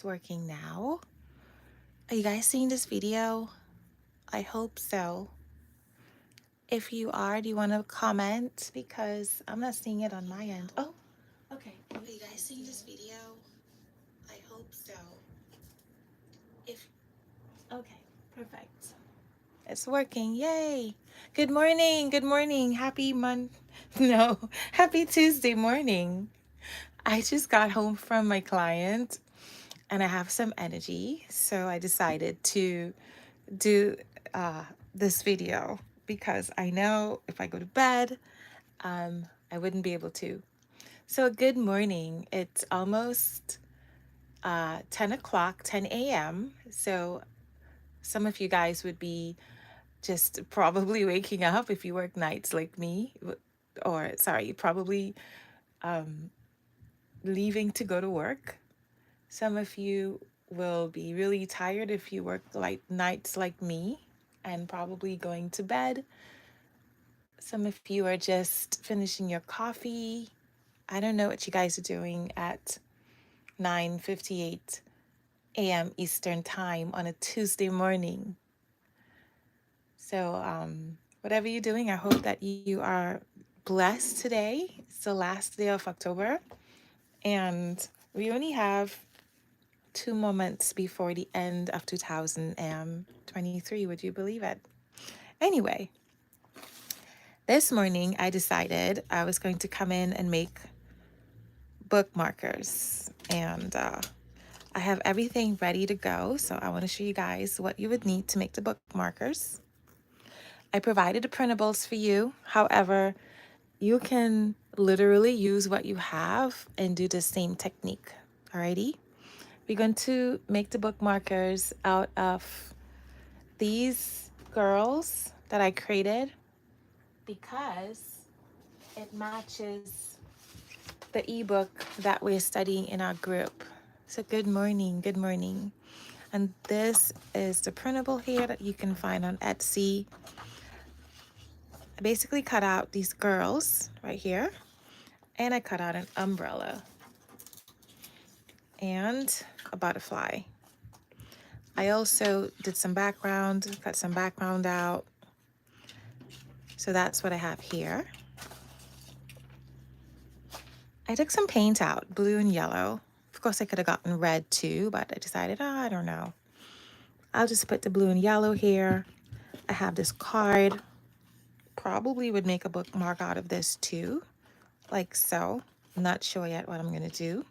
Working now. Are you guys seeing this video? I hope so. If you are, do you want to comment? Because I'm not seeing it on my end. Oh, okay. Are you guys seeing this video? I hope so. If Okay, perfect. It's working. Yay. Good morning. Good morning. Happy No, happy Tuesday morning. I just got home from my client and I have some energy. So I decided to do uh, this video because I know if I go to bed, I wouldn't be able to. So, good morning. It's almost 10 o'clock, 10 a.m. So, some of you guys would be just probably waking up if you work nights like me, or sorry, probably leaving to go to work. Some of you will be really tired if you work like nights like me and probably going to bed. Some of you are just finishing your coffee. I don't know what you guys are doing at 9:58 a.m. Eastern Time on a Tuesday morning. So, whatever you're doing, I hope that you are blessed today. It's the last day of October, and we only have 2 more months before the end of 2023. Would you believe it? Anyway, this morning I decided I was going to come in and make bookmarkers, and I have everything ready to go. So I want to show you guys what you would need to make the bookmarkers. I provided the printables for you. However, you can literally use what you have and do the same technique. Alrighty? We're going to make the bookmarkers out of these girls that I created because it matches the ebook that we're studying in our group. So, good morning, good morning. And this is the printable here that you can find on Etsy. I basically cut out these girls right here, and I cut out an umbrella and a butterfly. I also did some background, cut some background out. So that's what I have here. I took some paint out, blue and yellow. Of course, I could have gotten red too, but I decided, I don't know. I'll just put the blue and yellow here. I have this card. Probably would make a bookmark out of this too, like so. I'm not sure yet what I'm going to do.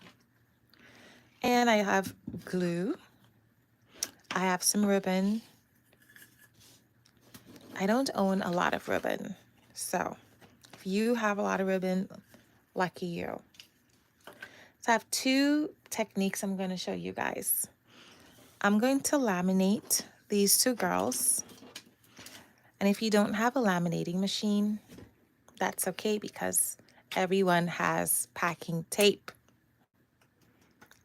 And I have glue. I have some ribbon. I don't own a lot of ribbon. So if you have a lot of ribbon, lucky you. So I have two techniques I'm going to show you guys. I'm going to laminate these two girls. And if you don't have a laminating machine, that's okay because everyone has packing tape.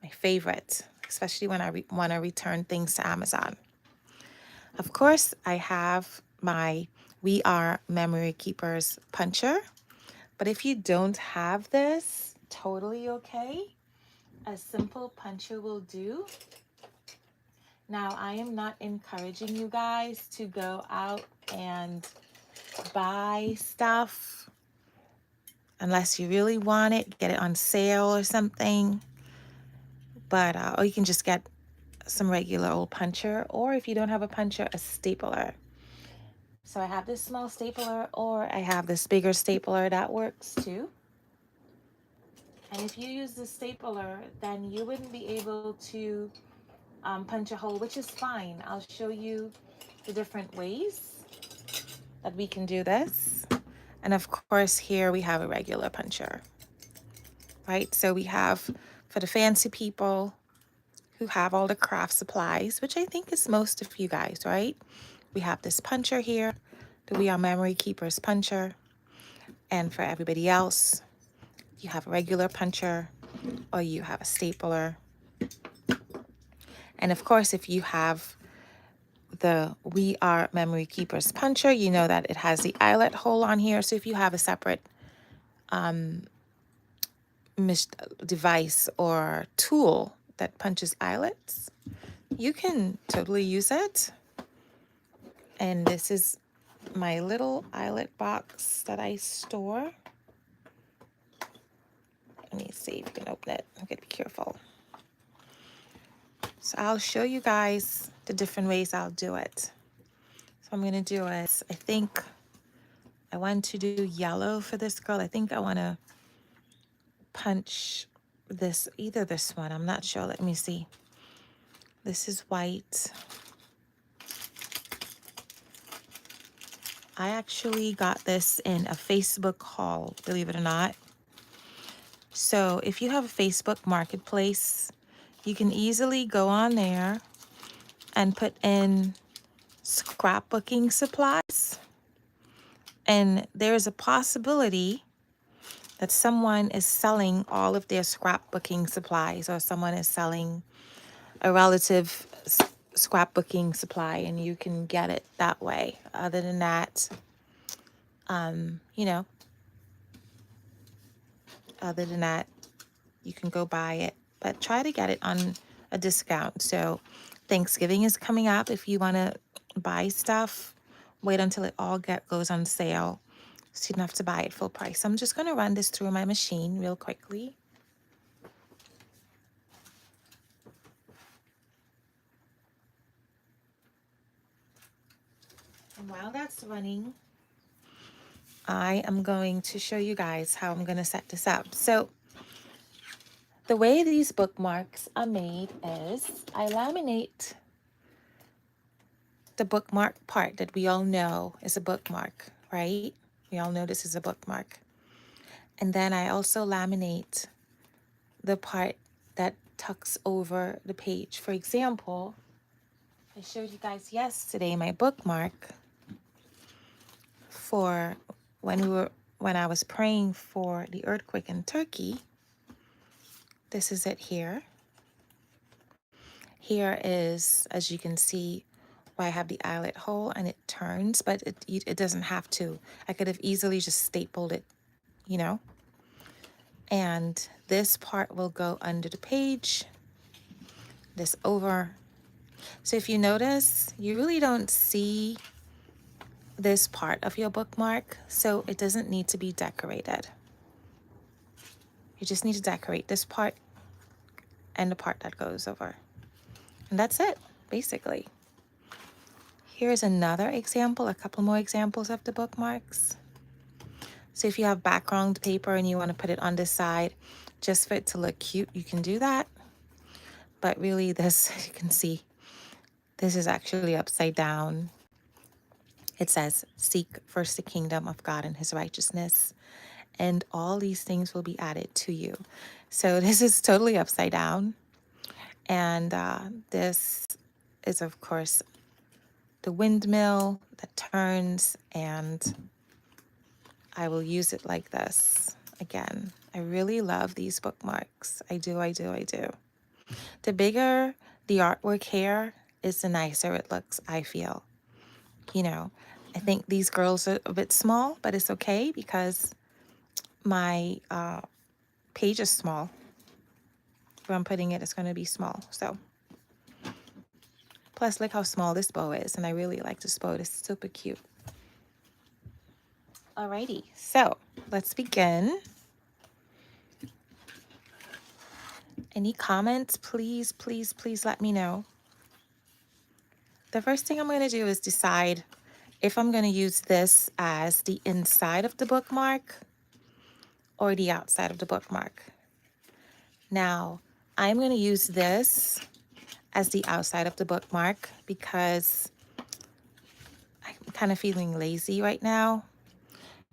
My favorite, especially when I want to return things to Amazon. Of course, I have my We Are Memory Keepers puncher. But if you don't have this, totally okay. A simple puncher will do. Now, I am not encouraging you guys to go out and buy stuff unless you really want it, get it on sale or something. But, or you can just get some regular old puncher, or if you don't have a puncher, a stapler. So I have this small stapler, or I have this bigger stapler that works too. And if you use the stapler, then you wouldn't be able to punch a hole, which is fine. I'll show you the different ways that we can do this. And of course, here we have a regular puncher, right? So we have for the fancy people who have all the craft supplies, which I think is most of you guys, right? We have this puncher here, the We Are Memory Keepers puncher. And for everybody else, you have a regular puncher or you have a stapler. And of course, if you have the We Are Memory Keepers puncher, you know that it has the eyelet hole on here. So if you have a separate device or tool that punches eyelets, you can totally use it. And this is my little eyelet box that I store. Let me see if you can open it. I'm gonna be careful. So I'll show you guys the different ways I'll do it. So I'm gonna do it. I think I want to do yellow for this girl. I think I wanna punch this, either this one, I'm not sure. Let me see. This is white. I actually got this in a Facebook haul, believe it or not. So if you have a Facebook marketplace, you can easily go on there and put in scrapbooking supplies. And there's a possibility that someone is selling all of their scrapbooking supplies, or someone is selling a relative scrapbooking supply, and you can get it that way. Other than that, you know, other than that, you can go buy it, but try to get it on a discount. So Thanksgiving is coming up. If you want to buy stuff, wait until it all goes on sale, so you don't have to buy it full price. I'm just going to run this through my machine real quickly. And while that's running, I am going to show you guys how I'm going to set this up. So the way these bookmarks are made is I laminate the bookmark part that we all know is a bookmark, right? We all know this is a bookmark. And then I also laminate the part that tucks over the page. For example, I showed you guys yesterday my bookmark for when I was praying for the earthquake in Turkey. This is it here. Here is, as you can see, where I have the eyelet hole and it turns, but it doesn't have to. I could have easily just stapled it, you know. And this part will go under the page, this over. So if you notice, you really don't see this part of your bookmark, so it doesn't need to be decorated. You just need to decorate this part and the part that goes over. And that's it, basically. Here's another example, a couple more examples of the bookmarks. So if you have background paper and you want to put it on this side, just for it to look cute, you can do that. But really this, you can see, this is actually upside down. It says, seek first the kingdom of God and his righteousness, and all these things will be added to you. So this is totally upside down. And this is, of course, the windmill that turns, and I will use it like this. Again, I really love these bookmarks. I do. The bigger the artwork here is, the nicer it looks, I feel. You know, I think these girls are a bit small, but it's okay because my page is small. Where I'm putting it is going to be small. So, plus look how small this bow is, and I really like this bow. It's super cute. Alrighty, so let's begin. Any comments, please, please, please let me know. The first thing I'm going to do is decide if I'm going to use this as the inside of the bookmark or the outside of the bookmark. Now, I'm going to use this as the outside of the bookmark because I'm kind of feeling lazy right now.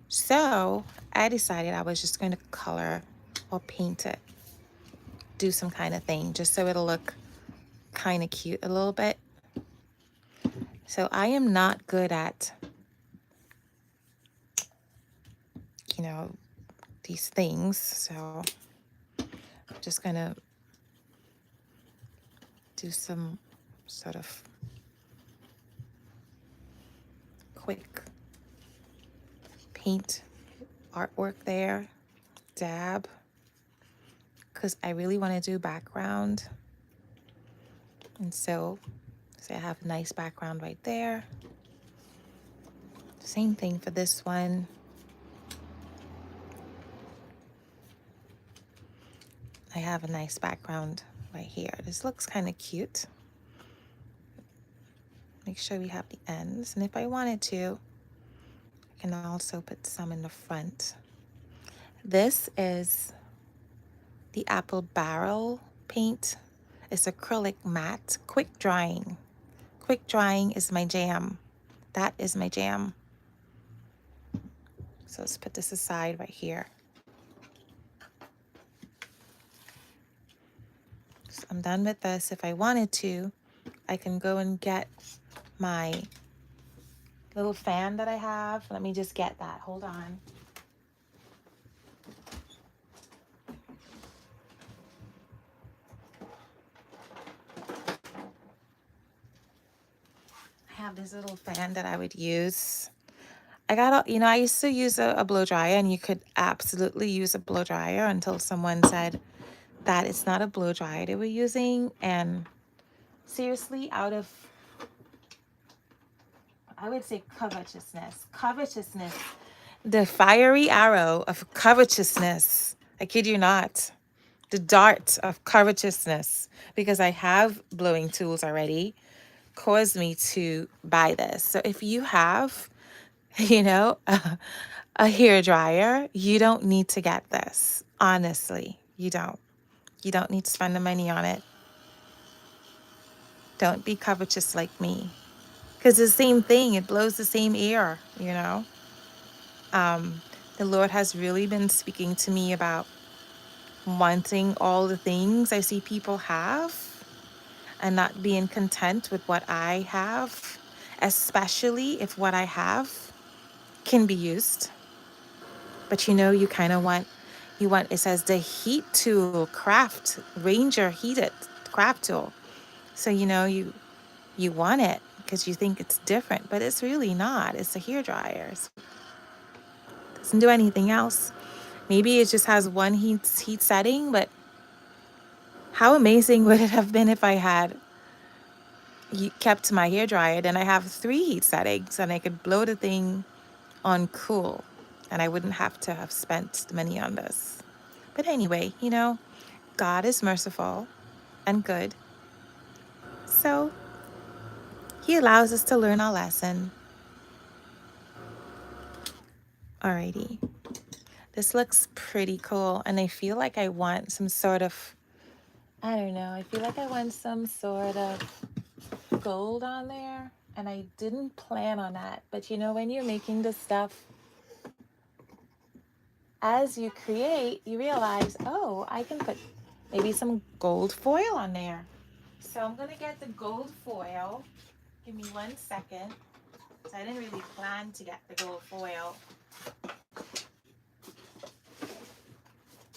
So I decided I was just going to color or paint it, do some kind of thing, just so it'll look kind of cute a little bit. So I am not good at, you know, these things. So I'm just going to do some sort of quick paint artwork there, dab, because I really want to do background. And so I have a nice background right there. Same thing for this one. I have a nice background right here. This looks kind of cute. Make sure we have the ends. And if I wanted to, I can also put some in the front. This is the apple barrel paint. It's acrylic matte, quick drying. Quick drying is my jam. That is my jam. So let's put this aside right here. So I'm done with this. If I wanted to, I can go and get my little fan that I have. Let me just get that. Hold on. I have this little fan that I would use. I used to use a blow dryer, and you could absolutely use a blow dryer until someone said that it's not a blow dryer they were using. And seriously, out of, I would say, covetousness, the fiery arrow of covetousness, I kid you not, the dart of covetousness, because I have blowing tools already, caused me to buy this. So if you have, you know, a hair dryer, you don't need to get this. Honestly, you don't. You don't need to spend the money on it. Don't be covetous like me. Because it's the same thing, it blows the same air, you know. The Lord has really been speaking to me about wanting all the things I see people have and not being content with what I have, especially if what I have can be used. But you kind of want, it says the heat tool craft, Ranger heated craft tool. So, you want it because you think it's different, but it's really not. It's a hair dryer. It doesn't do anything else. Maybe it just has one heat setting, but how amazing would it have been if I had kept my hair dryer? Then I have 3 heat settings and I could blow the thing on cool and I wouldn't have to have spent money on this. But anyway, God is merciful and good. So he allows us to learn our lesson. Alrighty. This looks pretty cool. And I feel like I want some sort of, I don't know, I feel like I want some sort of gold on there. And I didn't plan on that. But when you're making this stuff, as you create, you realize, oh, I can put maybe some gold foil on there. So I'm going to get the gold foil. Give me 1 second. So I didn't really plan to get the gold foil.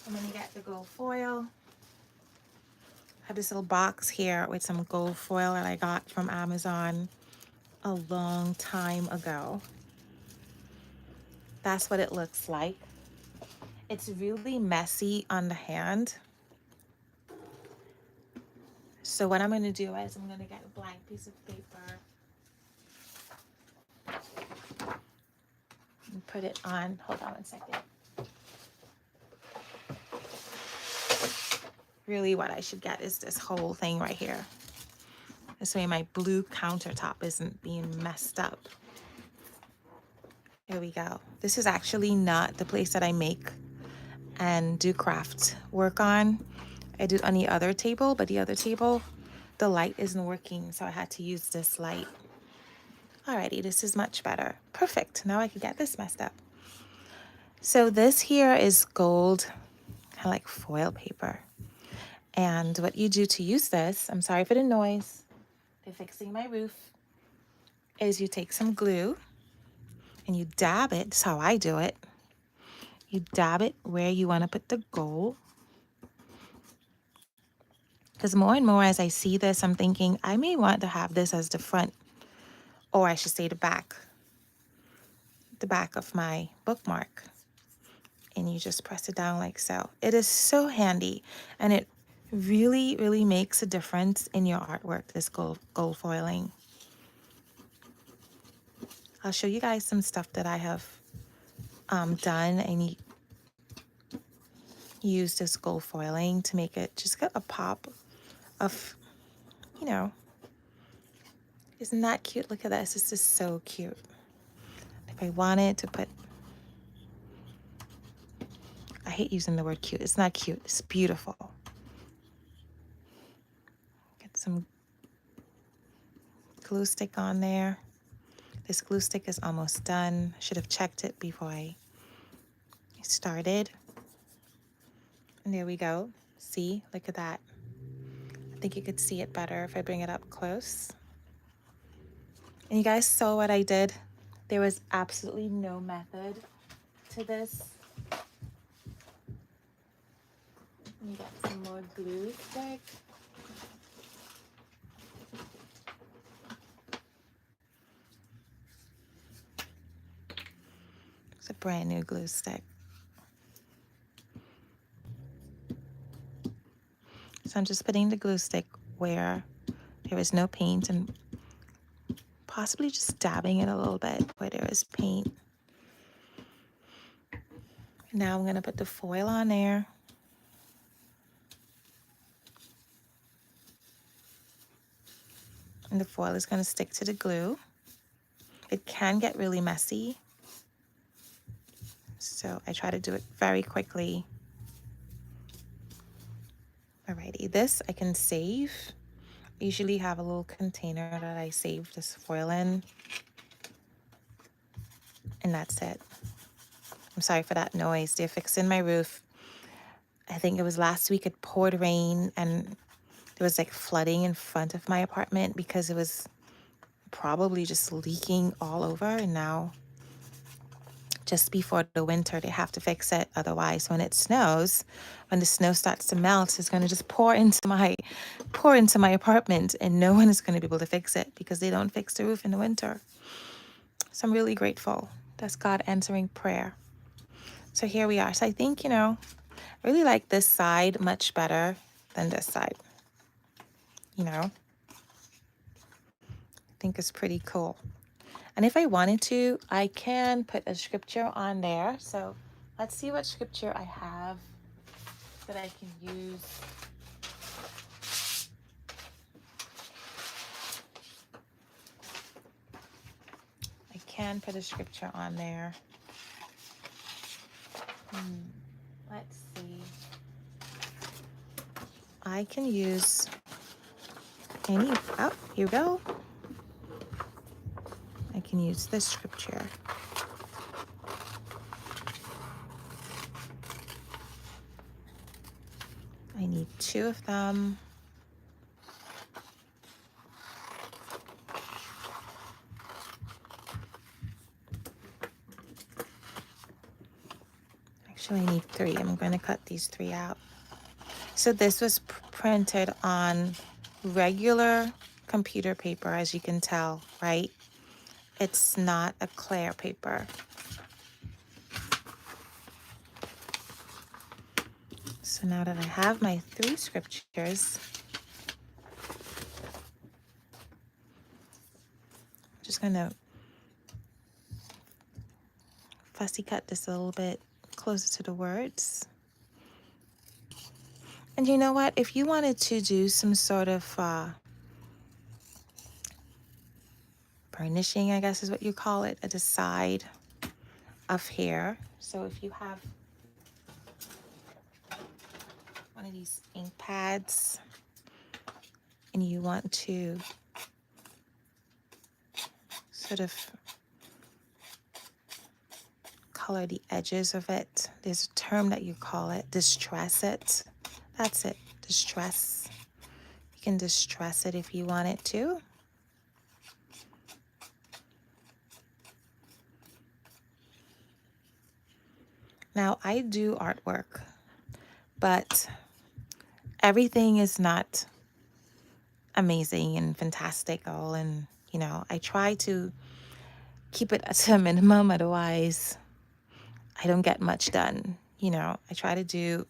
I'm going to get the gold foil. I have this little box here with some gold foil that I got from Amazon a long time ago. That's what it looks like. It's really messy on the hand. So what I'm going to do is I'm going to get a blank piece of paper and put it on. Hold on 1 second. Really what I should get is this whole thing right here. This way my blue countertop isn't being messed up. Here we go. This is actually not the place that I make and do craft work on. I do it on the other table, but the other table, the light isn't working, so I had to use this light. Alrighty, this is much better. Perfect. Now I can get this messed up. So this here is gold, kind of like foil paper. And what you do to use this, I'm sorry for the noise, they're fixing my roof, is you take some glue and you dab it. That's how I do it. You dab it where you want to put the gold. Because more and more as I see this, I'm thinking I may want to have this as the front, or I should say the back of my bookmark. And you just press it down like so. It is so handy, and it Really, really makes a difference in your artwork, this gold foiling. I'll show you guys some stuff that I have done and used this gold foiling to make it just get a pop of, you know, isn't that cute? Look at this. This is so cute. If I wanted to put, I hate using the word cute. It's not cute. It's beautiful. Get some glue stick on there. This glue stick is almost done. Should have checked it before I started. And there we go. See, look at that. I think you could see it better if I bring it up close. And you guys saw what I did. There was absolutely no method to this. Let me get some more glue stick. It's a brand new glue stick. So I'm just putting the glue stick where there is no paint and possibly just dabbing it a little bit where there is paint. Now I'm going to put the foil on there. And the foil is going to stick to the glue. It can get really messy, so I try to do it very quickly. Alrighty, this I can save. I usually have a little container that I save this foil in. And that's it. I'm sorry for that noise. They're fixing my roof. I think it was last week it poured rain and there was like flooding in front of my apartment because it was probably just leaking all over. And now just before the winter, they have to fix it. Otherwise, when it snows, when the snow starts to melt, it's going to just pour into my apartment, and no one is going to be able to fix it because they don't fix the roof in the winter. So I'm really grateful. That's God answering prayer. So here we are. So I think, I really like this side much better than this side. I think it's pretty cool. And if I wanted to, I can put a scripture on there. So let's see what scripture I have that I can use. I can put a scripture on there. Let's see. I can use any, oh, here we go. I can use this scripture. I need 2 of them. Actually, I need 3. I'm going to cut these 3 out. So this was printed on regular computer paper, as you can tell, right? It's not a clear paper. So now that I have my 3 scriptures, I'm just going to fussy cut this a little bit closer to the words. And you know what? If you wanted to do some sort of burnishing, I guess is what you call it, at the side of here. So if you have one of these ink pads and you want to sort of color the edges of it, there's a term that you call it, distress it. That's it, distress. You can distress it if you want it to. Now, I do artwork, but everything is not amazing and fantastical. And, I try to keep it at a minimum. Otherwise, I don't get much done. I try to do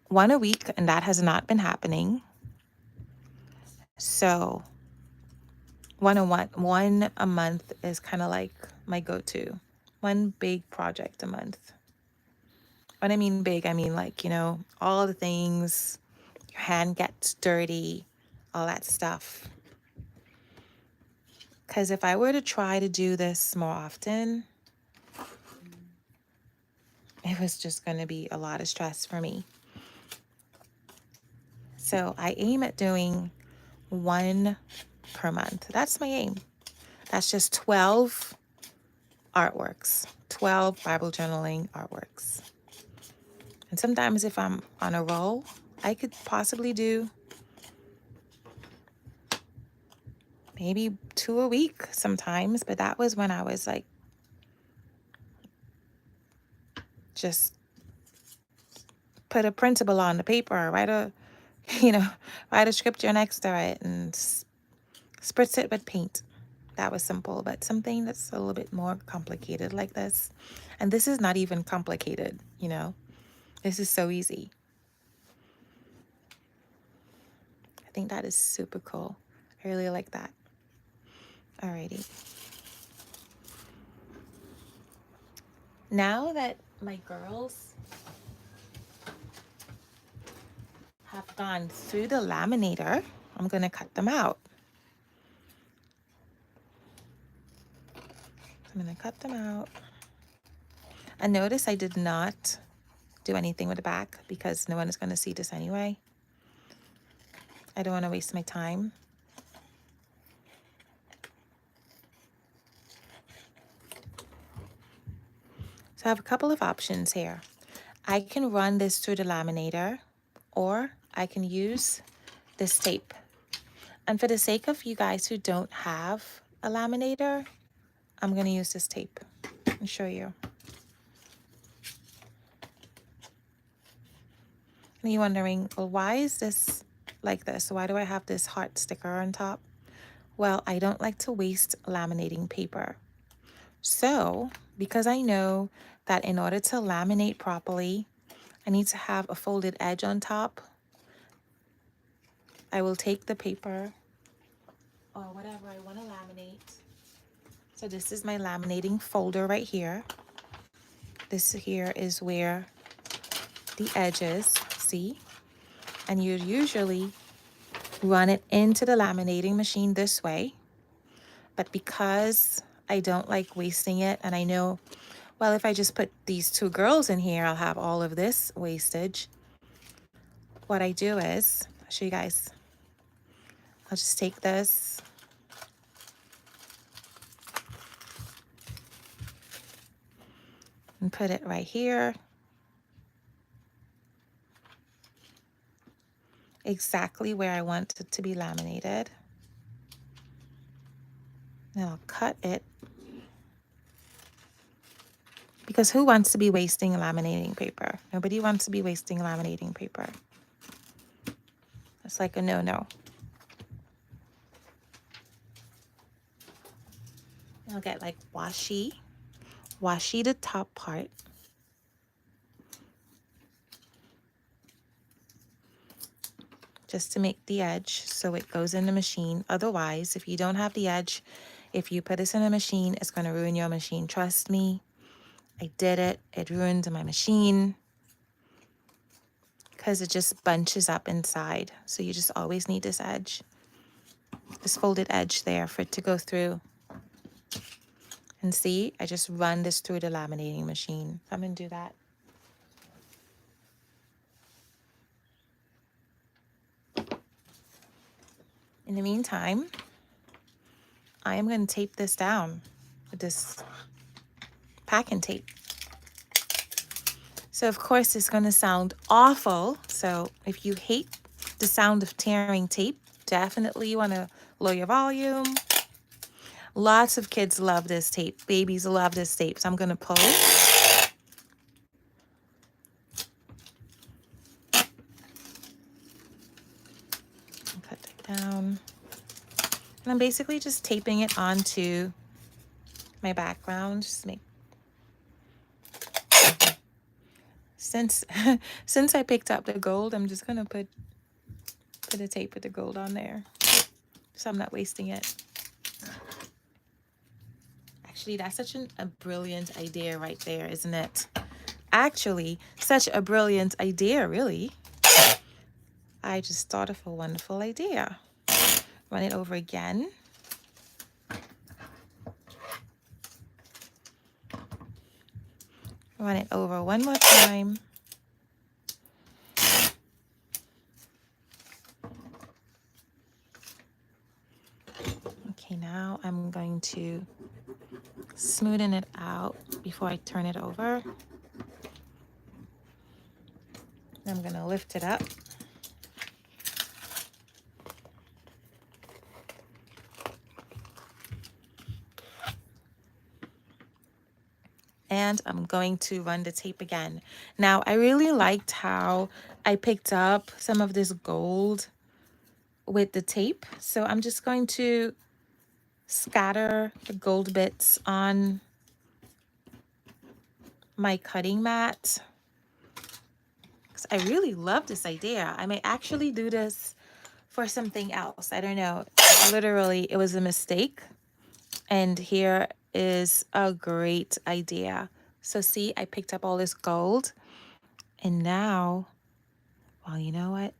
one a week, and that has not been happening. So one a month is kind of like my go-to. One big project a month. When I mean big, I mean like, all the things, your hand gets dirty, all that stuff. Because if I were to try to do this more often, it was just going to be a lot of stress for me. So I aim at doing one per month. That's my aim. That's just 12 artworks, 12 Bible journaling artworks. And sometimes if I'm on a roll, I could possibly do maybe 2 a week sometimes, but that was when I was like just put a printable on the paper, you know, write a scripture next to it and spritz it with paint. That was simple, but something that's a little bit more complicated like this. And this is not even complicated, This is so easy. I think that is super cool. I really like that. Alrighty. Now that my girls have gone through the laminator, I'm going to cut them out. I'm going to cut them out. And notice I did not do anything with the back because no one is going to see this anyway. I don't want to waste my time. So I have a couple of options here. I can run this through the laminator, or I can use this tape. And for the sake of you guys who don't have a laminator, I'm going to use this tape and show you. And you're wondering, well, why is this like this? Why do I have this heart sticker on top? Well, I don't like to waste laminating paper. So, because I know that in order to laminate properly, I need to have a folded edge on top, I will take the paper or whatever I want to laminate. So this is my laminating folder right here. This here is where the edge is, see? And you usually run it into the laminating machine this way. But because I don't like wasting it, and I know, well, if I just put these two girls in here, I'll have all of this wastage. What I do is, I'll show you guys. I'll just take this and put it right here. Exactly where I want it to be laminated. And I'll cut it. Because who wants to be wasting laminating paper? Nobody wants to be wasting laminating paper. It's like a no-no. I'll get like washi the top part. Just to make the edge so it goes in the machine. Otherwise, if you don't have the edge, if you put this in a machine, it's going to ruin your machine. Trust me, I did it. It ruined my machine because it just bunches up inside. So you just always need this edge, this folded edge there for it to go through. And see, I just run this through the laminating machine. I'm going to do that. In the meantime, I am going to tape this down with this packing tape. So of course it's going to sound awful. So if you hate the sound of tearing tape, definitely you want to lower your volume. Lots of kids love this tape. Babies love this tape. So I'm going to pull. Cut it down. And I'm basically just taping it onto my background. Just since since I picked up the gold, I'm just gonna put a tape with the gold on there, so I'm not wasting it. Actually, that's such a brilliant idea right there, isn't it? Actually, such a brilliant idea, really. I just thought of a wonderful idea. Run it over again. Run it over one more time. Okay, now I'm going to smoothen it out before I turn it over. I'm going to lift it up. And I'm going to run the tape again. Now, I really liked how I picked up some of this gold with the tape. So I'm just going to scatter the gold bits on my cutting mat. Because I really love this idea. I may actually do this for something else. I don't know. Literally, it was a mistake. And here is a great idea. So see, I picked up all this gold. And now, well, you know what?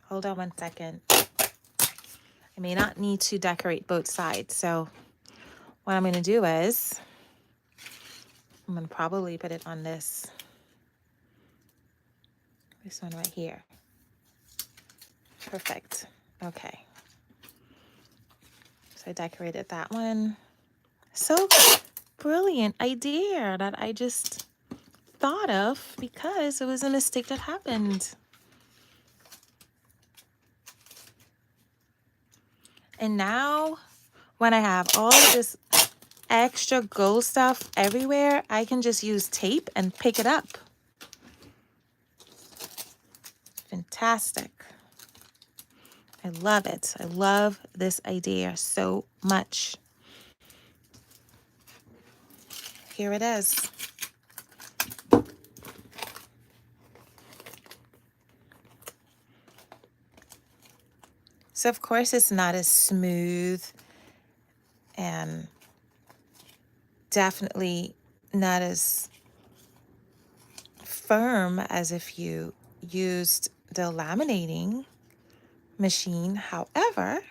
Hold on 1 second. I may not need to decorate both sides. So what I'm going to do is I'm going to probably put it on this one right here. Perfect. Okay. So I decorated that one. So brilliant idea that I just thought of because it was a mistake that happened. And now when I have all of this extra gold stuff everywhere, I can just use tape and pick it up. Fantastic. I love it. I love this idea so much. Here it is. So of course it's not as smooth and definitely not as firm as if you used the laminating machine. However,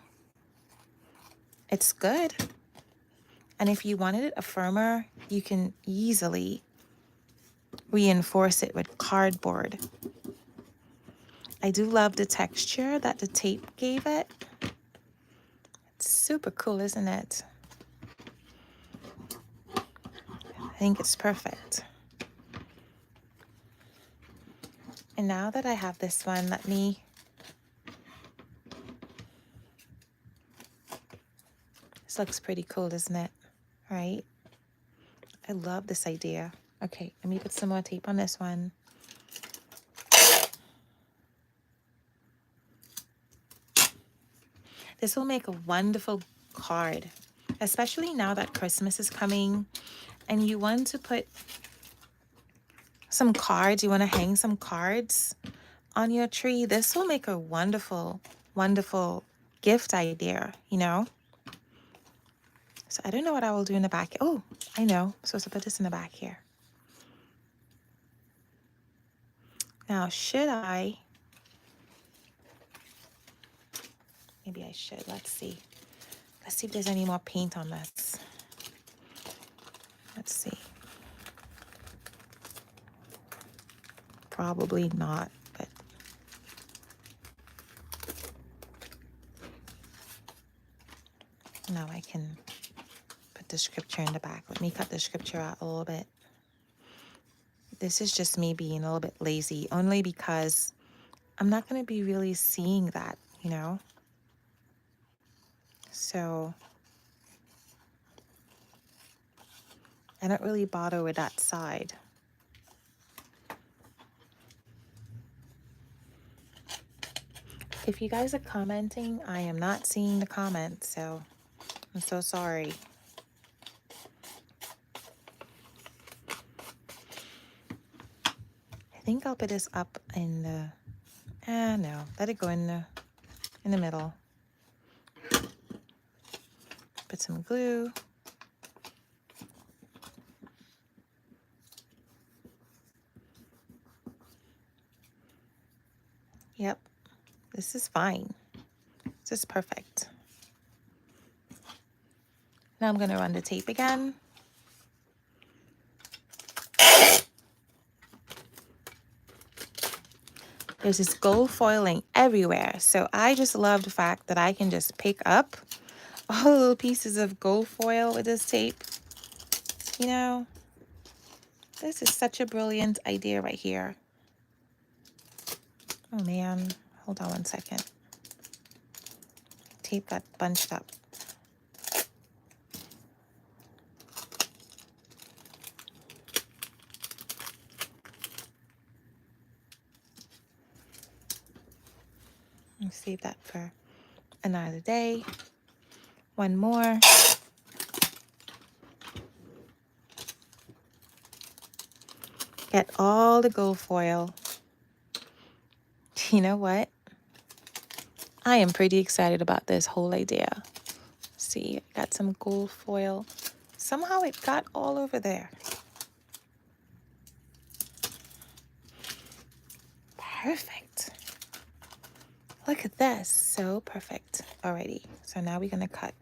it's good. And if you wanted it a firmer, you can easily reinforce it with cardboard. I do love the texture that the tape gave it. It's super cool, isn't it? I think it's perfect. And now that I have this one, let me this looks pretty cool, doesn't it? Right? I love this idea. Okay, let me put some more tape on this one. This will make a wonderful card, especially now that Christmas is coming and you want to put some cards, you want to hang some cards on your tree. This will make a wonderful, wonderful gift idea, you know? So I don't know what I will do in the back. Oh, I know. I'm supposed to put this in the back here. Now, should I? Maybe I should. Let's see. Let's see if there's any more paint on this. Let's see. Probably not, but now I can put the scripture in the back. Let me cut the scripture out a little bit. This is just me being a little bit lazy, only because I'm not going to be really seeing that, you know? So I don't really bother with that side. If you guys are commenting, I am not seeing the comments, so I'm so sorry. think I'll put this up in the, no, let it go in the middle. Put some glue. Yep, this is fine. This is perfect. Now I'm gonna run the tape again. There's this gold foiling everywhere. So I just love the fact that I can just pick up all the little pieces of gold foil with this tape. You know, this is such a brilliant idea right here. Oh man, hold on one second. Tape got bunched up. I'll save that for another day. One more. Get all the gold foil. You know what? I am pretty excited about this whole idea. See, I got some gold foil. Somehow it got all over there. Perfect. Look at this. So perfect. Alrighty. So now we're going to cut.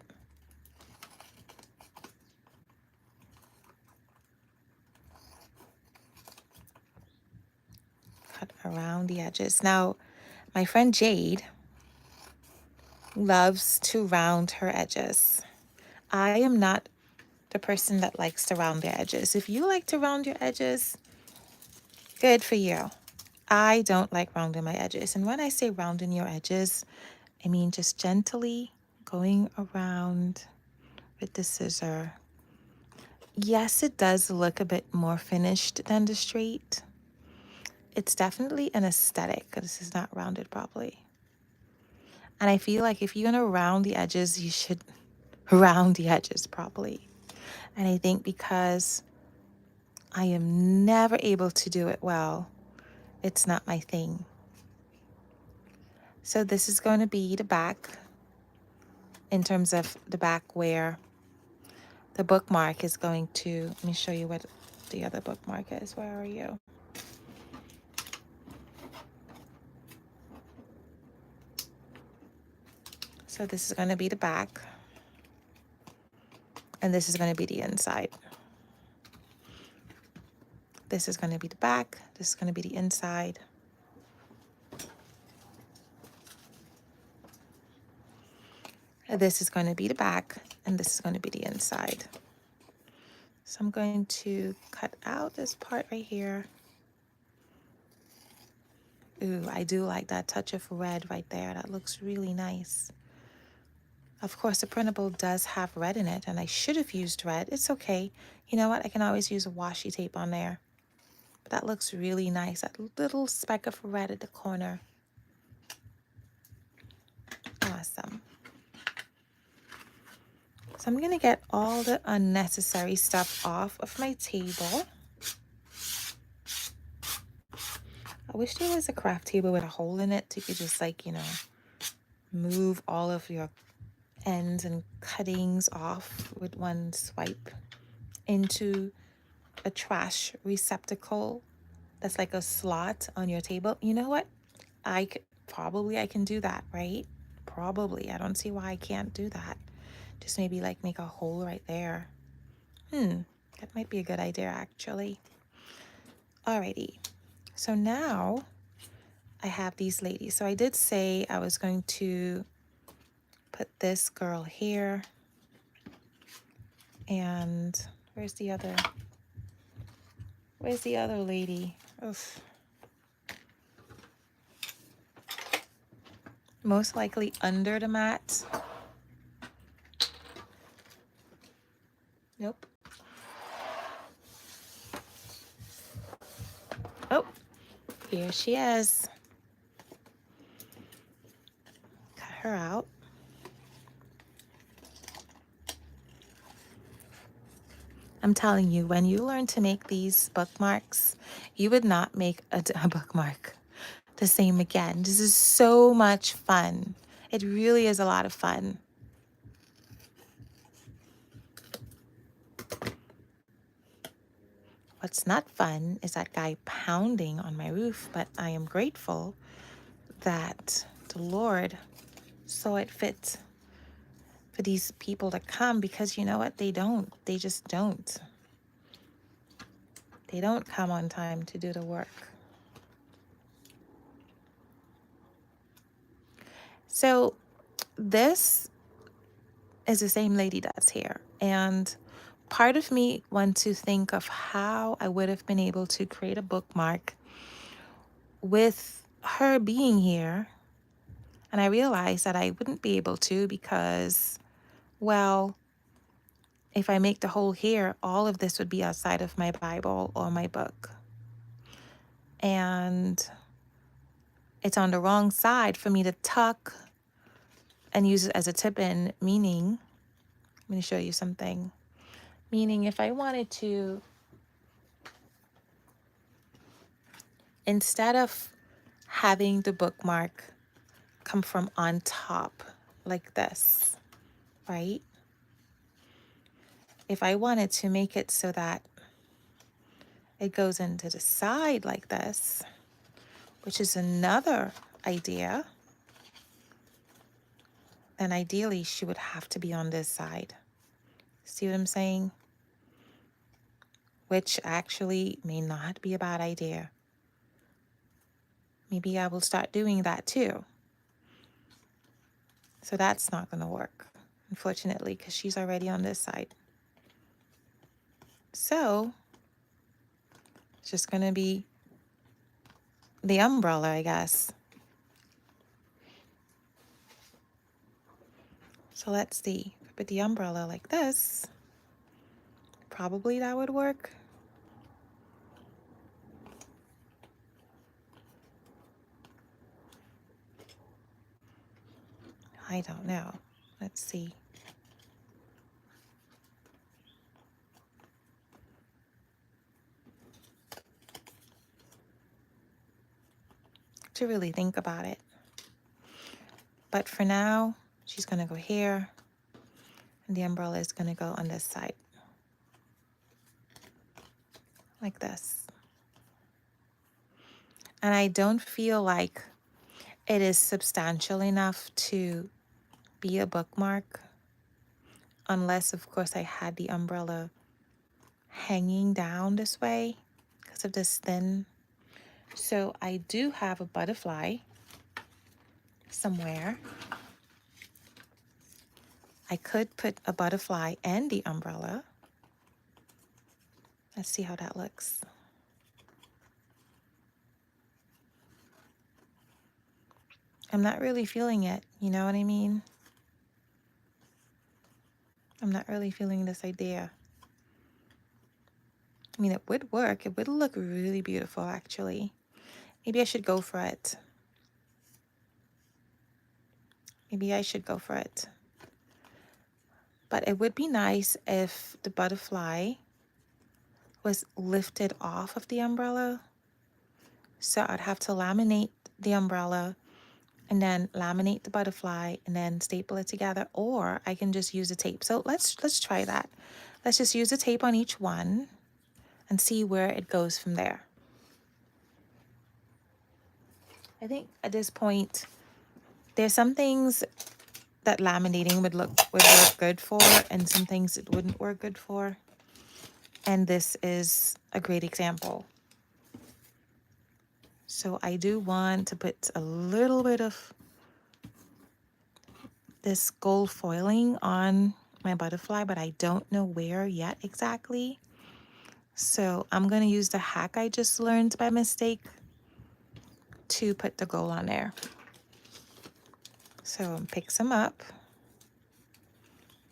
Cut around the edges. Now, my friend Jade loves to round her edges. I am not the person that likes to round their edges. If you like to round your edges, good for you. I don't like rounding my edges. And when I say rounding your edges, I mean just gently going around with the scissor. Yes, it does look a bit more finished than the straight. It's definitely an aesthetic because this is not rounded properly. And I feel like if you're going to round the edges, you should round the edges properly. And I think because I am never able to do it well, it's not my thing. So this is going to be the back, in terms of the back where the bookmark is going to, let me show you what the other bookmark is. Where are you? So this is going to be the back, and this is going to be the inside. This is going to be the back, this is going to be the inside. This is going to be the back, and this is going to be the inside. So I'm going to cut out this part right here. Ooh, I do like that touch of red right there. That looks really nice. Of course, the printable does have red in it, and I should have used red. It's okay. You know what? I can always use a washi tape on there. But that looks really nice. That little speck of red at the corner. Awesome. So I'm going to get all the unnecessary stuff off of my table. I wish there was a craft table with a hole in it. You could just like, you know, move all of your ends and cuttings off with one swipe into a trash receptacle that's like a slot on your table. You know what? I can do that, right? Probably. I don't see why I can't do that. Just maybe like make a hole right there. That might be a good idea actually. Alrighty. So now I have these ladies. So I did say I was going to put this girl here. And where's the other lady? Oof. Most likely under the mat. Nope. Oh, here she is. Cut her out. I'm telling you, when you learn to make these bookmarks, you would not make a bookmark the same again. This is so much fun. It really is a lot of fun. What's not fun is that guy pounding on my roof, but I am grateful that the Lord saw it fit for these people to come, because you know what? They don't. They just don't. They don't come on time to do the work. So this is the same lady that's here. And part of me wants to think of how I would have been able to create a bookmark with her being here. And I realized that I wouldn't be able to because, well, if I make the hole here, all of this would be outside of my Bible or my book. And it's on the wrong side for me to tuck and use it as a tip-in, meaning, let me show you something. Meaning if I wanted to, instead of having the bookmark come from on top like this, right? If I wanted to make it so that it goes into the side like this, which is another idea, then ideally she would have to be on this side. See what I'm saying? Which actually may not be a bad idea. Maybe I will start doing that too. So that's not going to work, unfortunately, because she's already on this side. So it's just going to be the umbrella, I guess. So let's see. If I put the umbrella like this, probably that would work. I don't know. Let's see. To really think about it. But for now, she's going to go here, and the umbrella is going to go on this side. Like this. And I don't feel like it is substantial enough to be a bookmark, unless, of course, I had the umbrella hanging down this way because of this thin. So I do have a butterfly somewhere. I could put a butterfly and the umbrella. Let's see how that looks. I'm not really feeling it, you know what I mean? I'm not really feeling this idea. I mean, it would work. It would look really beautiful, actually. Maybe I should go for it. Maybe I should go for it. But it would be nice if the butterfly was lifted off of the umbrella. So I'd have to laminate the umbrella and then laminate the butterfly and then staple it together, or I can just use the tape. So let's try that. Let's just use the tape on each one and see where it goes from there. I think at this point, there's some things that laminating would work good for, and some things it wouldn't work good for. And this is a great example. So I do want to put a little bit of this gold foiling on my butterfly, but I don't know where yet exactly. So I'm going to use the hack I just learned by mistake to put the gold on there. So pick some up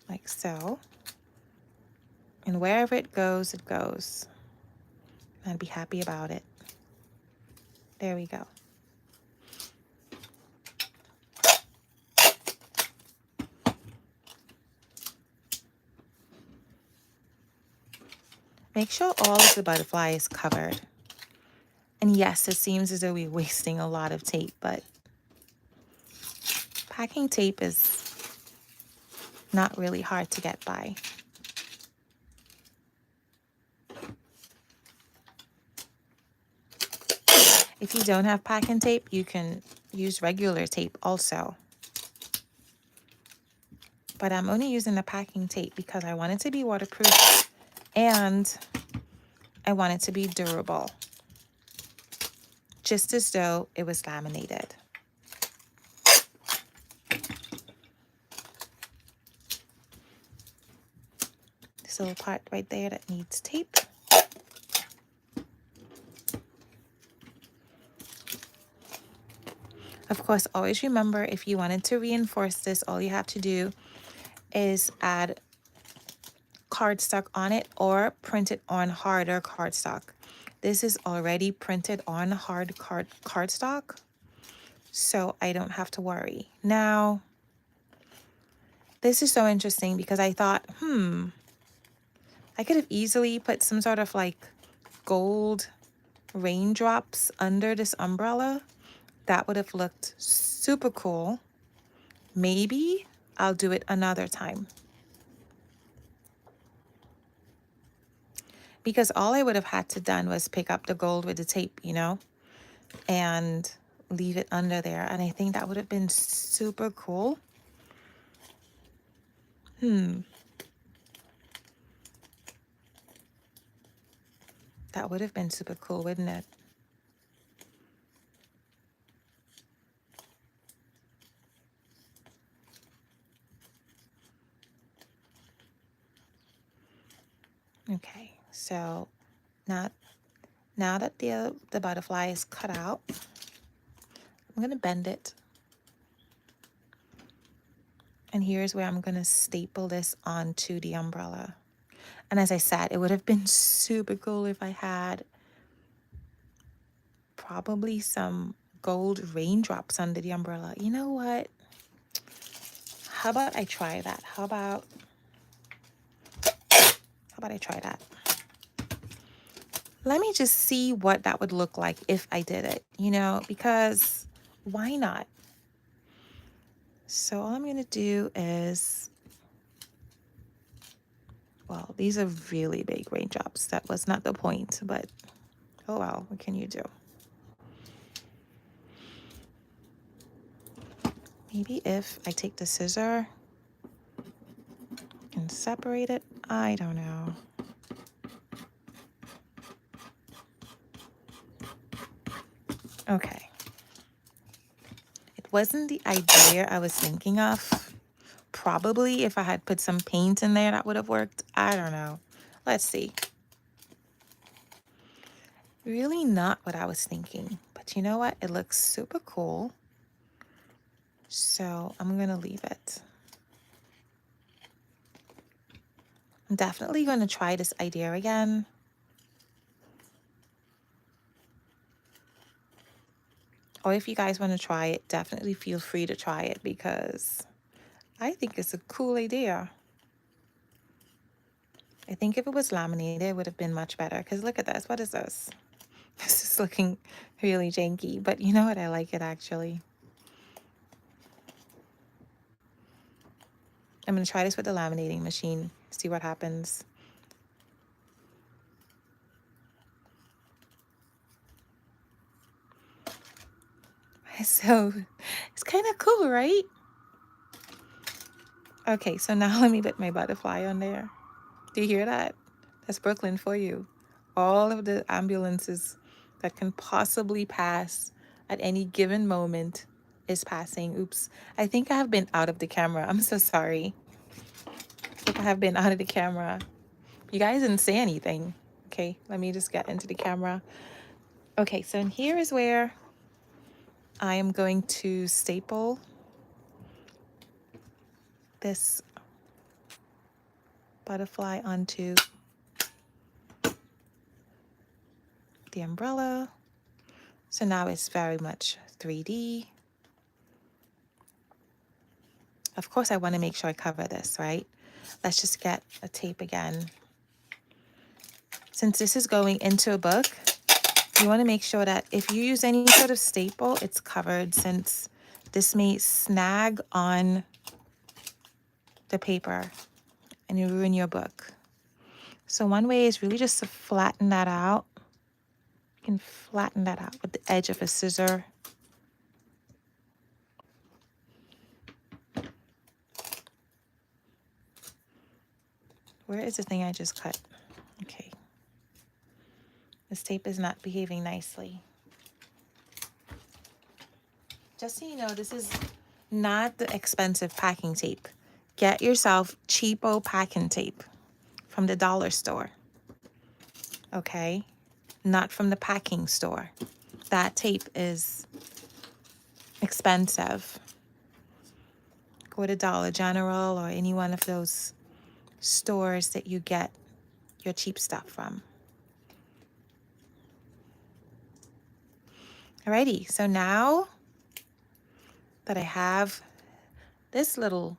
like so. And wherever it goes, it goes. I'd be happy about it. There we go. Make sure all of the butterfly is covered. And yes, it seems as though we're wasting a lot of tape, but packing tape is not really hard to get by. If you don't have packing tape, you can use regular tape also. But I'm only using the packing tape because I want it to be waterproof and I want it to be durable, just as though it was laminated. This little part right there that needs tape. Of course, always remember, if you wanted to reinforce this, all you have to do is add cardstock on it or print it on harder cardstock. This is already printed on hard cardstock, so I don't have to worry. Now, this is so interesting because I thought, I could have easily put some sort of like gold raindrops under this umbrella. That would have looked super cool. Maybe I'll do it another time. Because all I would have had to done was pick up the gold with the tape, you know, and leave it under there. And I think that would have been super cool. That would have been super cool, wouldn't it? Okay, so now that the butterfly is cut out, I'm gonna bend it. And here's where I'm gonna staple this onto the umbrella. And as I said, it would have been super cool if I had probably some gold raindrops under the umbrella. You know what? How about I try that? How about I try that? Let me just see what that would look like if I did it, you know, because why not? So all I'm going to do is, well, these are really big raindrops. That was not the point, but oh well, what can you do? Maybe if I take the scissor and separate it, I don't know. Okay. It wasn't the idea I was thinking of. Probably if I had put some paint in there, that would have worked. I don't know. Let's see. Really not what I was thinking. But you know what? It looks super cool. So I'm going to leave it. I'm definitely going to try this idea again. Or if you guys want to try it, definitely feel free to try it because I think it's a cool idea. I think if it was laminated, it would have been much better. Because look at this. What is this? This is looking really janky. But you know what? I like it actually. I'm going to try this with the laminating machine. See what happens. So it's kind of cool, right? Okay, so now let me put my butterfly on there. Do you hear that? That's Brooklyn for you. All of the ambulances that can possibly pass at any given moment is passing. Oops. I think I have been out of the camera. I'm so sorry. I think I have been out of the camera. You guys didn't say anything. Okay, let me just get into the camera. Okay, so here is where I am going to staple this butterfly onto the umbrella. So now it's very much 3D. Of course, I want to make sure I cover this, right? Let's just get a tape again. since this is going into a book, you want to make sure that if you use any sort of staple, it's covered, since this may snag on the paper and you ruin your book. So one way is really just to flatten that out. You can flatten that out with the edge of a scissor. Where is the thing I just cut? Okay. This tape is not behaving nicely. Just so you know, this is not the expensive packing tape. Get yourself cheapo packing tape from the dollar store. Okay? Not from the packing store. That tape is expensive. Go to Dollar General or any one of those stores that you get your cheap stuff from. Alrighty, so now that I have this little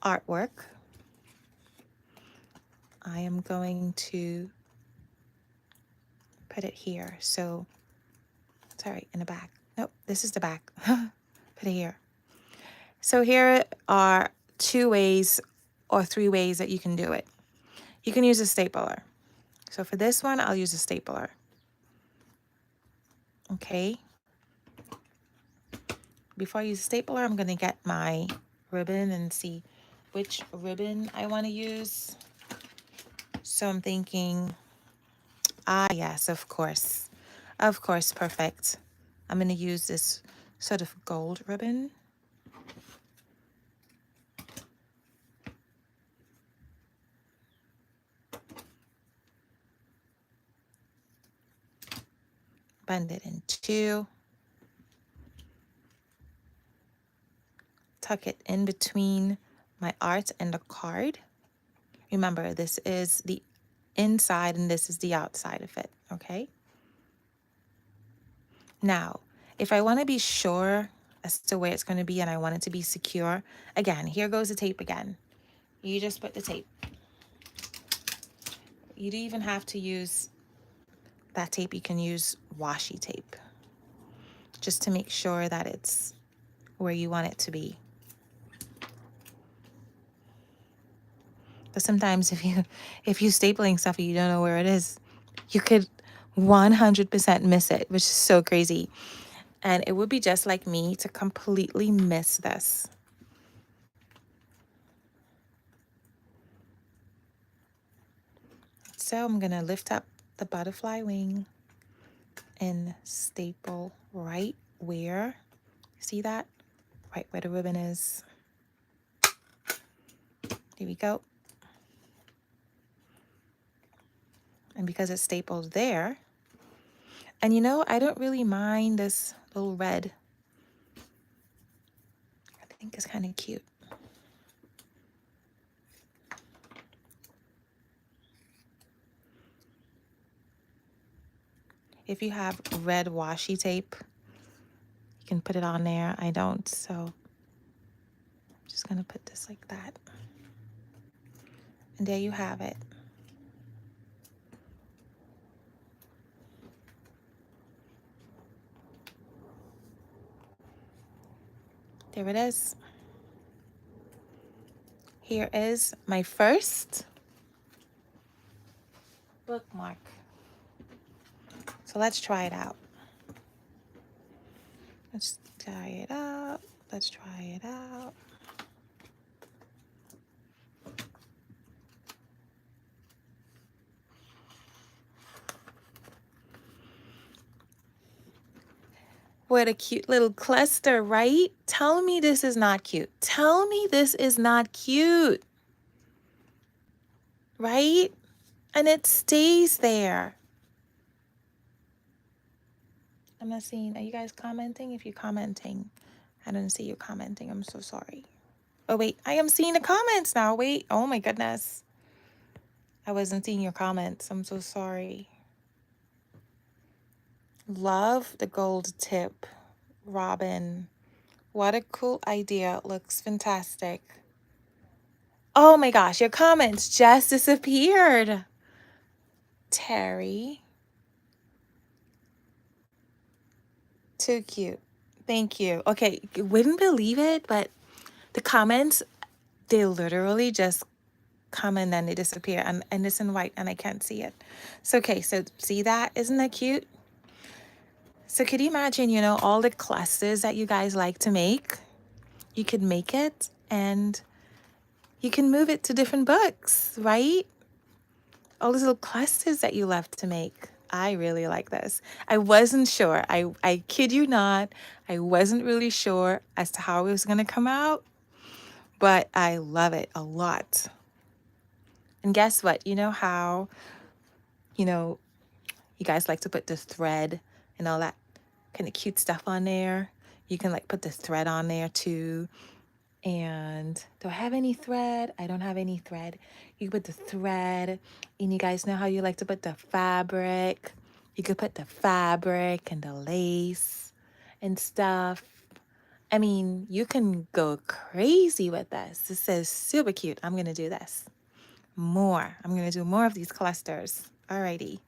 artwork, I am going to put it here. So, sorry, in the back. Nope, this is the back. Put it here. So here are 2 ways or 3 ways that you can do it. You can use a stapler. So for this one, I'll use a stapler. Okay. Before I use a stapler, I'm going to get my ribbon and see which ribbon I want to use. So I'm thinking, yes, of course. Of course, perfect. I'm going to use this sort of gold ribbon. Bend it in 2. Tuck it in between my art and the card. Remember, this is the inside and this is the outside of it, okay? Now, if I want to be sure as to where it's going to be and I want it to be secure, again, here goes the tape again. You just put the tape. You don't even have to use that tape. You can use washi tape just to make sure that it's where you want it to be. But sometimes if you stapling stuff and you don't know where it is, you could 100% miss it, which is so crazy. And it would be just like me to completely miss this. So I'm gonna lift up the butterfly wing and staple right where, see that? Right where the ribbon is. There we go. And because it's stapled there, and you know, I don't really mind this little red. I think it's kind of cute. If you have red washi tape, you can put it on there. I don't, so I'm just gonna put this like that. And there you have it. There it is. Here is my first bookmark. So let's try it out. Let's try it out. Let's try it out. What a cute little cluster, right? Tell me this is not cute. Tell me this is not cute. Right? And it stays there. I'm not seeing, are you guys commenting? If you're commenting, I don't see you commenting. I'm so sorry. Oh, wait, I am seeing the comments now. Wait, oh my goodness. I wasn't seeing your comments. I'm so sorry. Love the gold tip, Robin. What a cool idea. It looks fantastic. Oh my gosh, your comments just disappeared. Terry. Too cute. Thank you. Okay, you wouldn't believe it, but the comments, they literally just come and then they disappear, and it's in white and I can't see it. So okay, so see that? Isn't that cute? So could you imagine, all the clusters that you guys like to make? You could make it and you can move it to different books, right? All these little clusters that you love to make. I really like this. I wasn't sure. I kid you not. I wasn't really sure as to how it was going to come out, but I love it a lot. And guess what? You know how, you know, you guys like to put the thread and all that kind of cute stuff on there. You can like put the thread on there too. And do I have any thread? I don't have any thread. You can put the thread, and you guys know how you like to put the fabric. You could put the fabric and the lace and stuff. I mean, you can go crazy with this. This is super cute. I'm going to do this more. I'm going to do more of these clusters. Alrighty.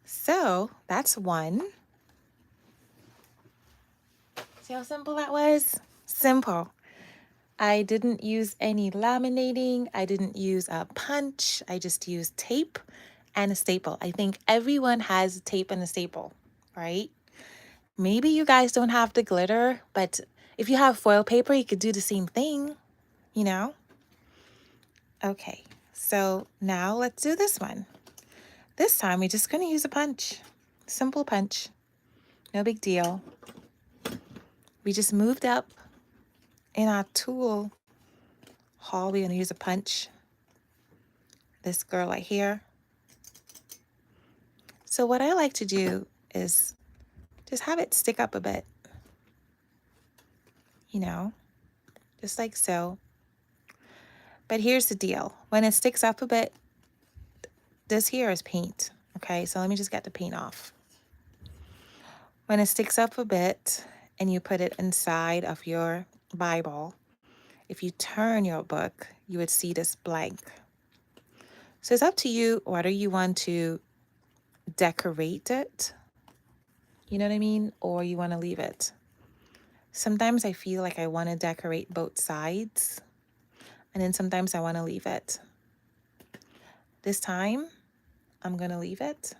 So that's one. See how simple that was? Simple. I didn't use any laminating. I didn't use a punch. I just used tape and a staple. I think everyone has tape and a staple, right? Maybe you guys don't have the glitter, but if you have foil paper, you could do the same thing, you know? Okay, so now let's do this one. This time we're just going to use a punch. Simple punch. No big deal. We just moved up in our tool haul. We're going to use a punch. This girl right here. So what I like to do is just have it stick up a bit, just like so. But here's the deal. When it sticks up a bit, this here is paint. Okay, so let me just get the paint off. When it sticks up a bit and you put it inside of your Bible, if you turn your book, you would see this blank. So it's up to you whether you want to decorate it, you know what I mean? Or you want to leave it. Sometimes I feel like I want to decorate both sides, and then sometimes I want to leave it. This time, I'm going to leave it.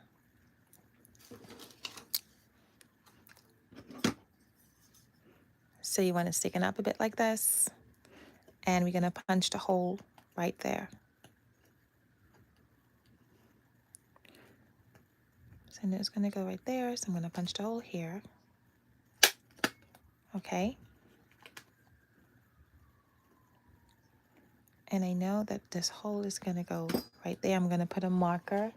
So you want to stick it up a bit like this, and we're going to punch the hole right there. So it's going to go right there, so I'm going to punch the hole here. Okay. And I know that this hole is going to go right there. I'm going to put a marker.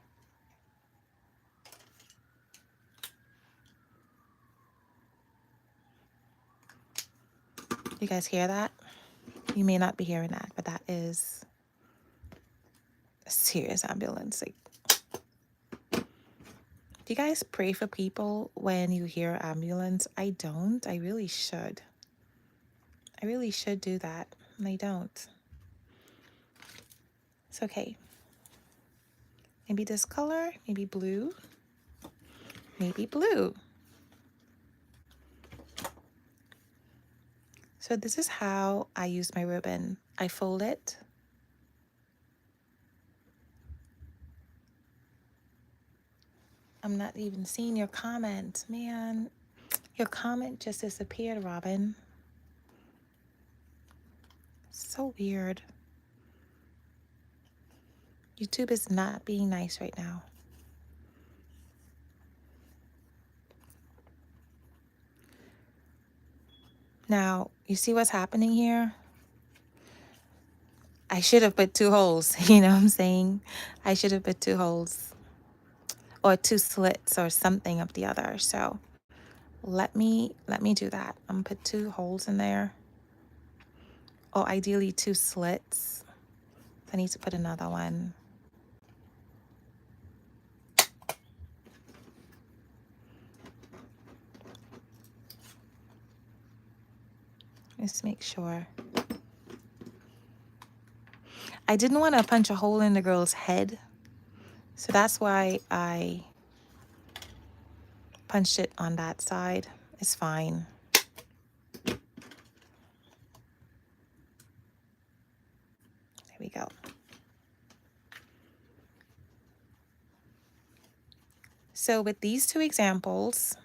You guys hear that? You may not be hearing that, but that is a serious ambulance. Like, do you guys pray for people when you hear ambulance? I don't. I really should. I really should do that, and I don't. It's okay. Maybe this color, maybe blue, maybe blue. So this is how I use my ribbon. I fold it. I'm not even seeing your comment. Man, your comment just disappeared, Robin. So weird. YouTube is not being nice right now. Now, you see what's happening here? I should have put 2 holes, you know what I'm saying? I should have put 2 holes or 2 slits or something of the other. So let me do that. I'm gonna put 2 holes in there, or ideally 2 slits. I need to put another one. Just make sure. I didn't want to punch a hole in the girl's head, So that's why I punched it on that side. It's fine. There we go. So with these two examples,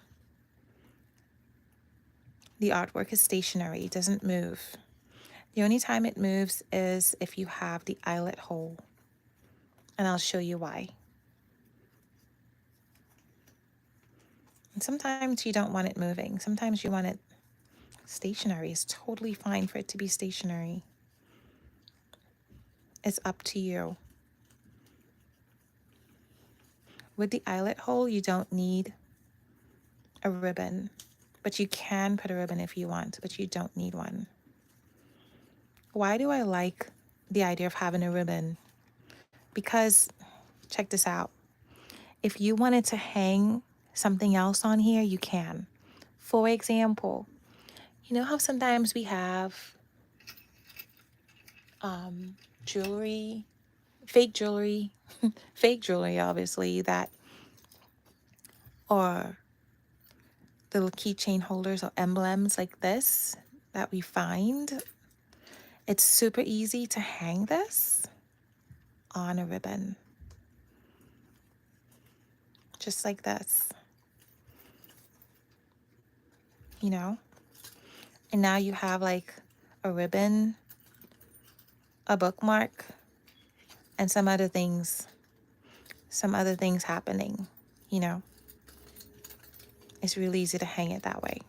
the artwork is stationary. It doesn't move. The only time it moves is if you have the eyelet hole. And I'll show you why. And sometimes you don't want it moving. Sometimes you want it stationary. It's totally fine for it to be stationary. It's up to you. With the eyelet hole, you don't need a ribbon, but you can put a ribbon if you want, but you don't need one. Why do I like the idea of having a ribbon? Because, check this out. If you wanted to hang something else on here, you can. For example, you know how sometimes we have jewelry, fake jewelry, fake jewelry, obviously, that, or little keychain holders or emblems like this that we find. It's super easy to hang this on a ribbon, just like this, you know? And now you have like a ribbon, a bookmark, and some other things happening, you know? It's really easy to hang it that way.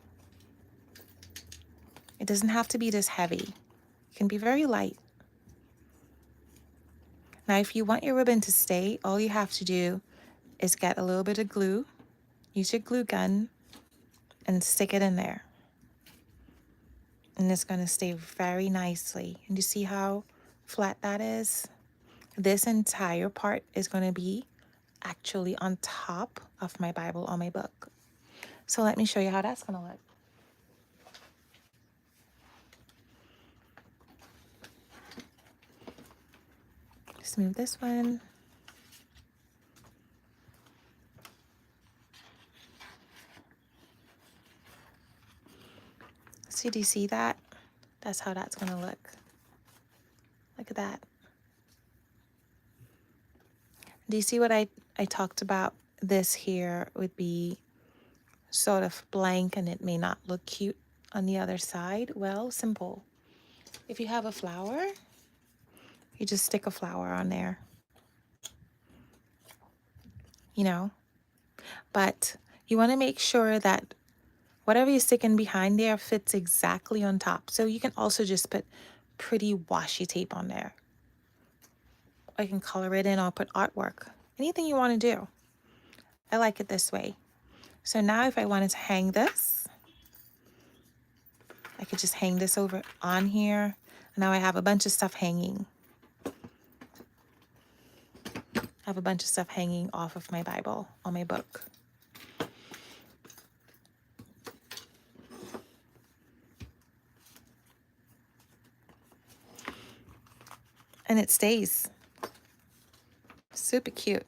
It doesn't have to be this heavy. It can be very light. Now, if you want your ribbon to stay, all you have to do is get a little bit of glue, use your glue gun, and stick it in there. And it's going to stay very nicely. And you see how flat that is? This entire part is going to be actually on top of my Bible or my book. So let me show you how that's going to look. Just move this one. So do you see that? That's how that's going to look. Look at that. Do you see what I talked about? This here would be sort of blank and it may not look cute on the other side. Well, simple. If you have a flower, you just stick a flower on there, you know? But you want to make sure that whatever you're sticking behind there fits exactly on top. So you can also just put pretty washi tape on there. Or you can color it in or put artwork. Anything you want to do. I like it this way. So now if I wanted to hang this, I could just hang this over on here. Now I have a bunch of stuff hanging. I have a bunch of stuff hanging off of my Bible or my book. And it stays super cute.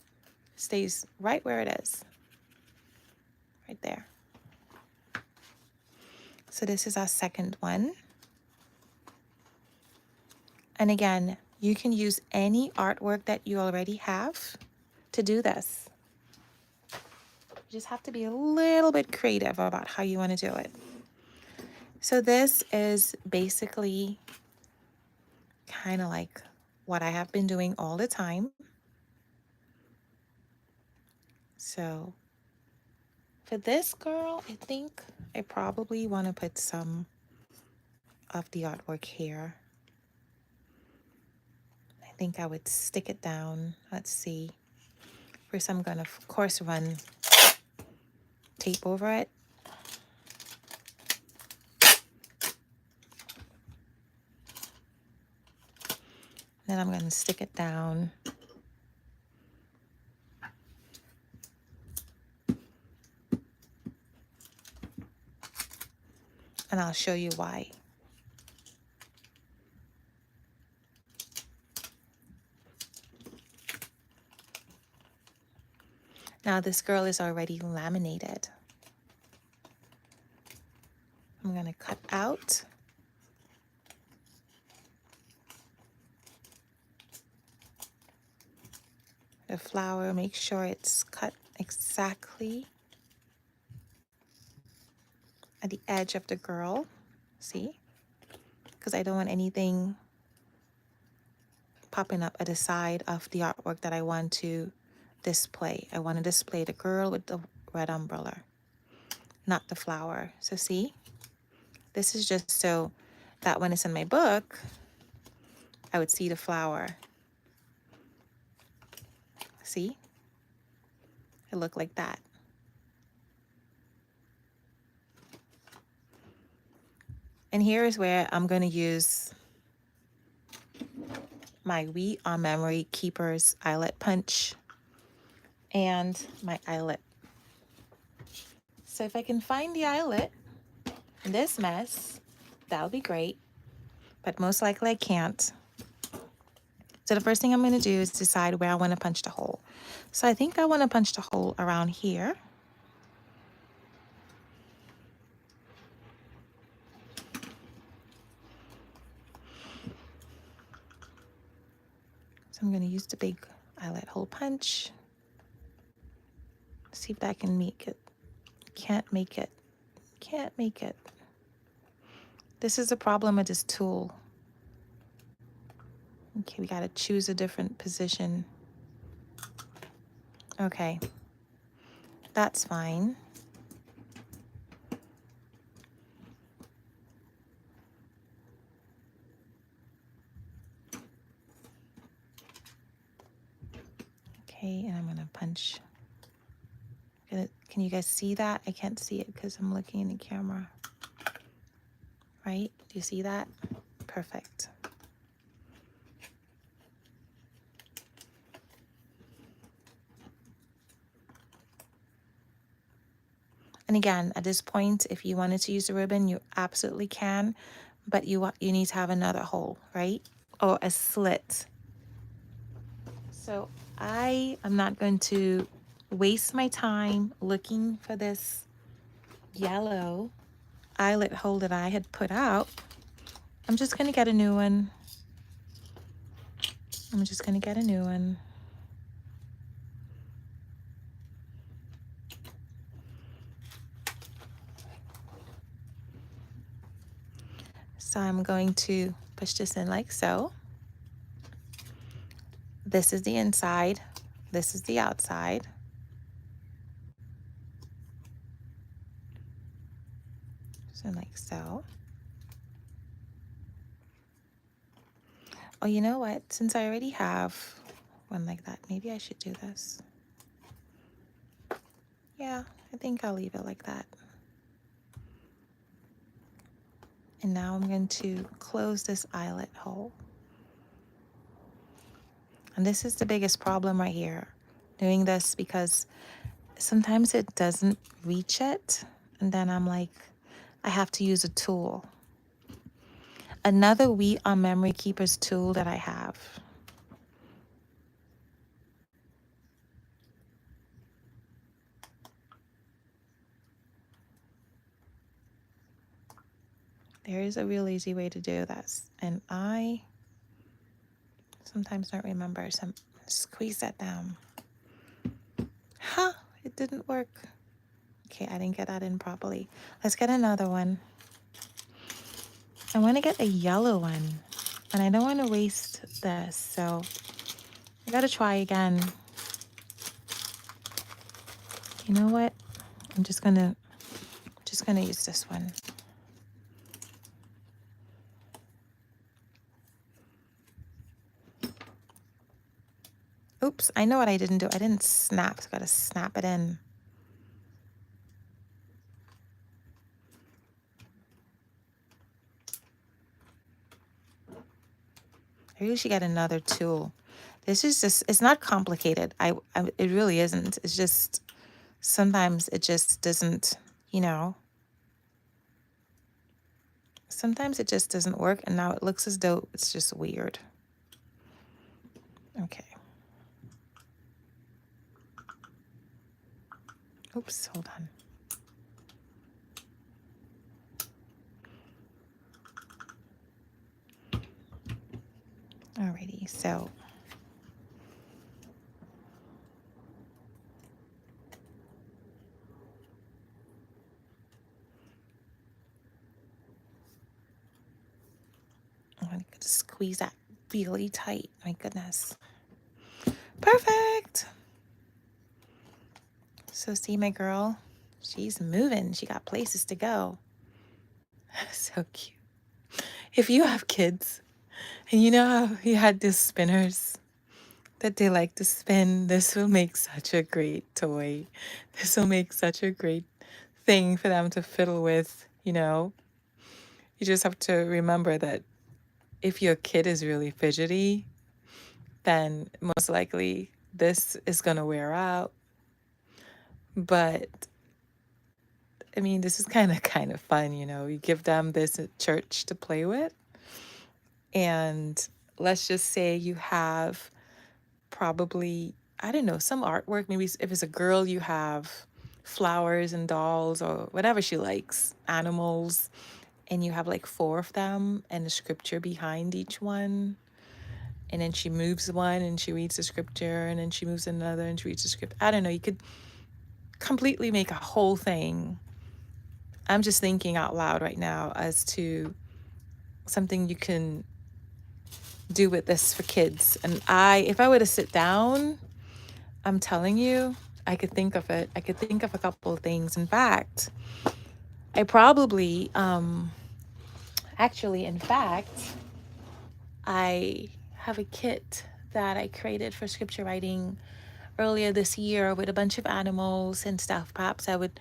Stays right where it is. Right there. So this is our second one. And again, you can use any artwork that you already have to do this. You just have to be a little bit creative about how you want to do it. So this is basically kind of like what I have been doing all the time. So for this girl, I think I probably want to put some of the artwork here. I think I would stick it down. Let's see. First, I'm going to, of course, run tape over it. Then I'm going to stick it down. And I'll show you why. Now this girl is already laminated. I'm going to cut out. The flower, make sure it's cut exactly at the edge of the girl. See? Because I don't want anything popping up at the side of the artwork that I want to display. I want to display the girl with the red umbrella, not the flower. So see? This is just so that when it's in my book, I would see the flower. See? It looked like that. And here is where I'm going to use my We Are Memory Keepers eyelet punch and my eyelet. So if I can find the eyelet in this mess, that'll be great. But most likely I can't. So the first thing I'm going to do is decide where I want to punch the hole. So I think I want to punch the hole around here. So I'm going to use the big eyelet hole punch. See if that can make it. Can't make it. Can't make it. This is a problem with this tool. Okay, we got to choose a different position. Okay, that's fine. Okay, and I'm going to punch. Can you guys see that? I can't see it because I'm looking in the camera. Right? Do you see that? Perfect. And again, at this point, if you wanted to use the ribbon, you absolutely can, but you need to have another hole, right? Or a slit. So I am not going to waste my time looking for this yellow eyelet hole that I had put out. I'm just going to get a new one. I'm just going to get a new one. So I'm going to push this in like so. This is the inside. This is the outside. So like so. Oh, you know what? Since I already have one like that, maybe I should do this. Yeah, I think I'll leave it like that. And now I'm going to close this eyelet hole. And this is the biggest problem right here, doing this, because sometimes it doesn't reach it. And then I'm like, I have to use a tool. Another We Are Memory Keepers tool that I have. There is a real easy way to do this. And I sometimes don't remember. So squeeze that down. Huh, it didn't work. Okay, I didn't get that in properly. Let's get another one. I want to get a yellow one, and I don't want to waste this, so I gotta try again. You know what? I'm just gonna use this one. Oops, I know what I didn't do. I didn't snap, so I gotta snap it in. I really should get another tool. This is just, it's not complicated. It really isn't. It's just, sometimes it just doesn't, you know, sometimes it just doesn't work, and now it looks as though it's just weird. Okay. Oops, hold on. Alrighty, so I'm going to squeeze that really tight. My goodness. Perfect. So see my girl, she's moving. She got places to go. So cute. If you have kids and you know how you had these spinners that they like to spin, this will make such a great toy. This will make such a great thing for them to fiddle with, you know. You just have to remember that if your kid is really fidgety, then most likely this is going to wear out. But I mean, this is kind of fun, you know. You give them this at church to play with, and let's just say you have probably, I don't know, some artwork. Maybe if it's a girl, you have flowers and dolls or whatever she likes, animals, and you have like 4 of them and the scripture behind each one. And then she moves one and she reads the scripture, and then she moves another and she reads the script. I don't know. You could completely make a whole thing. I'm just thinking out loud right now as to something you can do with this for kids. And if I were to sit down, I'm telling you, I could think of it. I could think of a couple of things. In fact, I probably, actually, in fact, I have a kit that I created for scripture writing earlier this year with a bunch of animals and stuff. Perhaps I would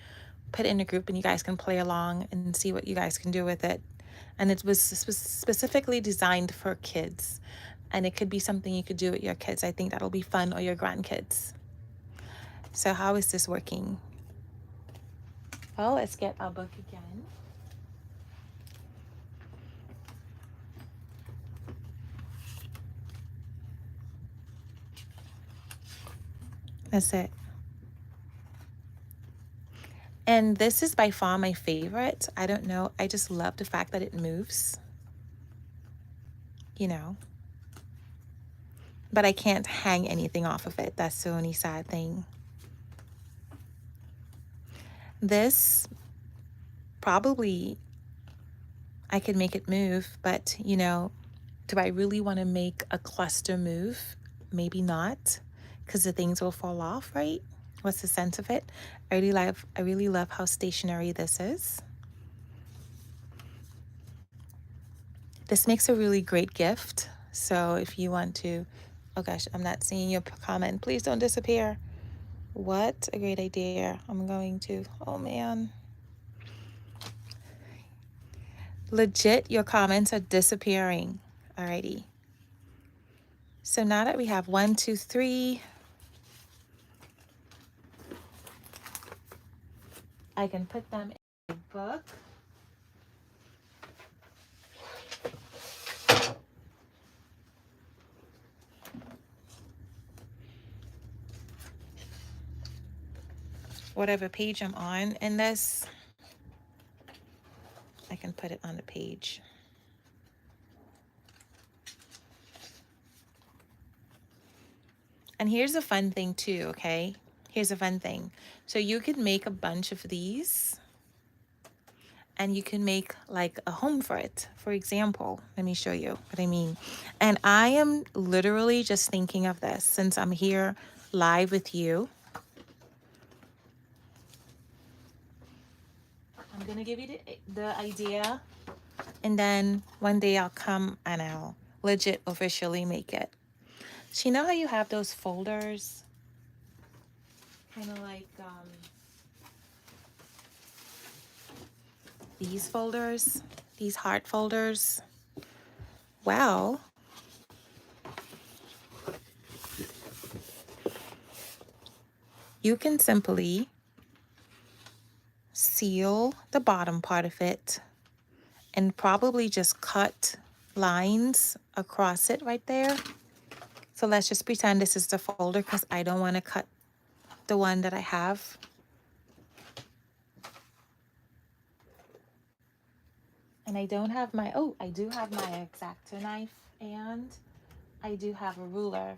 put it in a group and you guys can play along and see what you guys can do with it. And it was specifically designed for kids. And it could be something you could do with your kids. I think that'll be fun, or your grandkids. So how is this working? Well, let's get our book again. That's it. And this is by far my favorite. I don't know. I just love the fact that it moves, you know. But I can't hang anything off of it. That's the only sad thing. This, probably I could make it move, but you know, do I really want to make a cluster move? Maybe not, because the things will fall off, right? What's the sense of it? I really love how stationary this is. This makes a really great gift. So if you want to, oh gosh, I'm not seeing your comment. Please don't disappear. What a great idea. I'm going to, oh man. Legit, your comments are disappearing. Alrighty. So now that we have 1, 2, 3, I can put them in a book. Whatever page I'm on in this, I can put it on the page. And here's a fun thing too, okay? Here's a fun thing. So you could make a bunch of these and you can make like a home for it. For example, let me show you what I mean. And I am literally just thinking of this since I'm here live with you. I'm gonna give you the idea, and then one day I'll come and I'll legit officially make it. So you know how you have those folders? Kind of like these folders, these heart folders. Well, you can simply seal the bottom part of it and probably just cut lines across it right there. So let's just pretend this is the folder because I don't want to cut the one that I have. And I don't have my, oh, I do have my X-Acto knife, and I do have a ruler.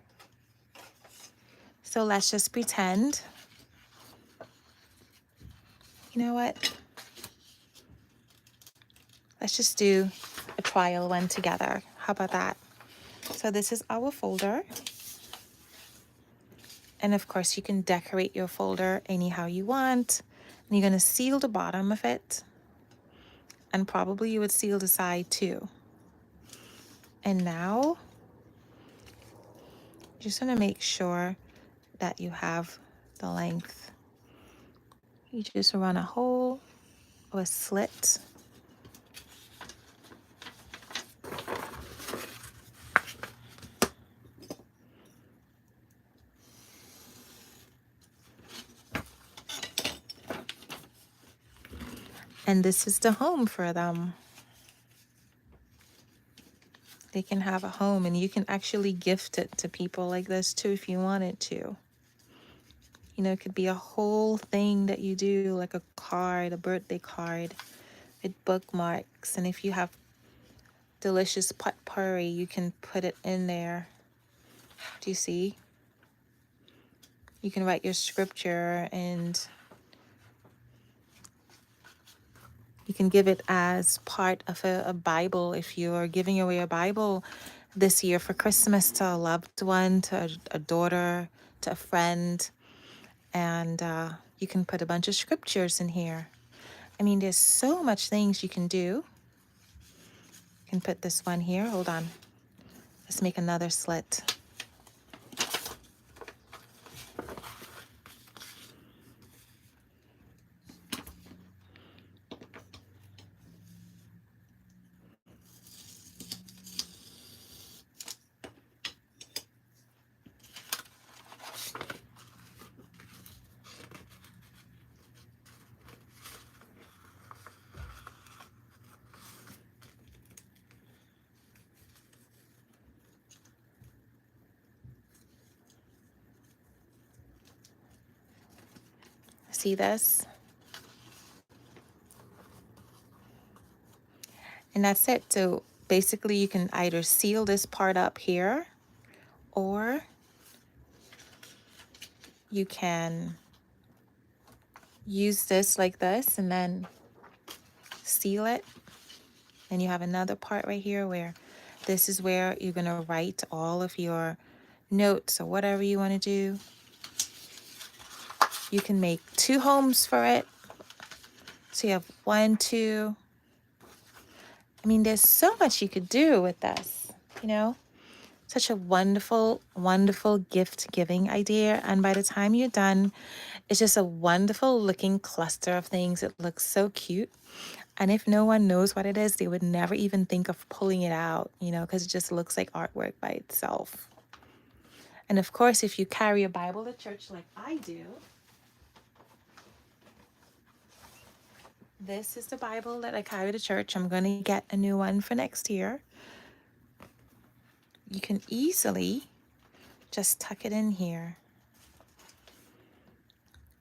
So let's just pretend, you know what? Let's just do a trial one together. How about that? So this is our folder. And of course, you can decorate your folder anyhow you want. And you're going to seal the bottom of it. And probably you would seal the side too. And now, just want to make sure that you have the length. You just run a hole or a slit. And this is the home for them. They can have a home, and you can actually gift it to people like this too if you wanted to. You know, it could be a whole thing that you do, like a card, a birthday card with bookmarks. And if you have delicious potpourri, you can put it in there. Do you see? You can write your scripture, and you can give it as part of a Bible. If you're giving away a Bible this year for Christmas to a loved one, to a daughter, to a friend, and you can put a bunch of scriptures in here. I mean, there's so much things you can do. You can put this one here. Hold on. Let's make another slit. See this? And that's it. So basically you can either seal this part up here, or you can use this like this and then seal it. And you have another part right here where this is where you're going to write all of your notes or whatever you want to do. You can make 2 homes for it. So you have 1, 2. I mean, there's so much you could do with this, you know? Such a wonderful, wonderful gift giving idea. And by the time you're done, it's just a wonderful looking cluster of things. It looks so cute. And if no one knows what it is, they would never even think of pulling it out, you know, because it just looks like artwork by itself. And of course, if you carry a Bible to church like I do, this is the Bible that I carry to church. I'm going to get a new one for next year. You can easily just tuck it in here.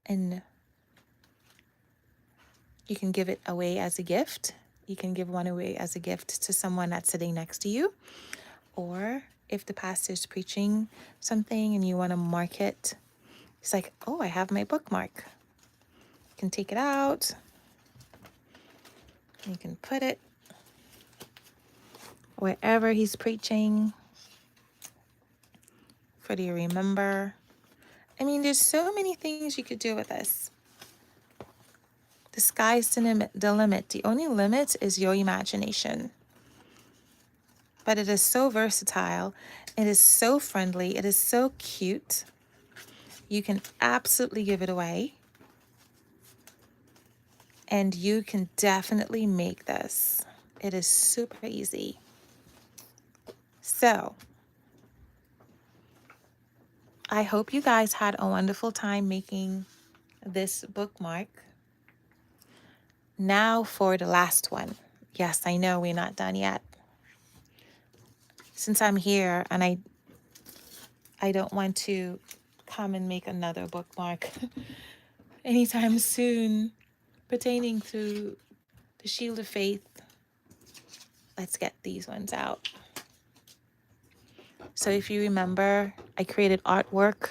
And you can give it away as a gift. You can give one away as a gift to someone that's sitting next to you. Or if the pastor's preaching something and you want to mark it, it's like, oh, I have my bookmark. You can take it out. You can put it wherever he's preaching for you to remember. I mean, there's so many things you could do with this. The sky's the limit. The only limit is your imagination. But it is so versatile. It is so friendly. It is so cute. You can absolutely give it away. And you can definitely make this. It is super easy. So, I hope you guys had a wonderful time making this bookmark. Now for the last one. Yes, I know we're not done yet. Since I'm here and I don't want to come and make another bookmark anytime soon pertaining to the Shield of Faith. let's get these ones out. So if you remember, I created artwork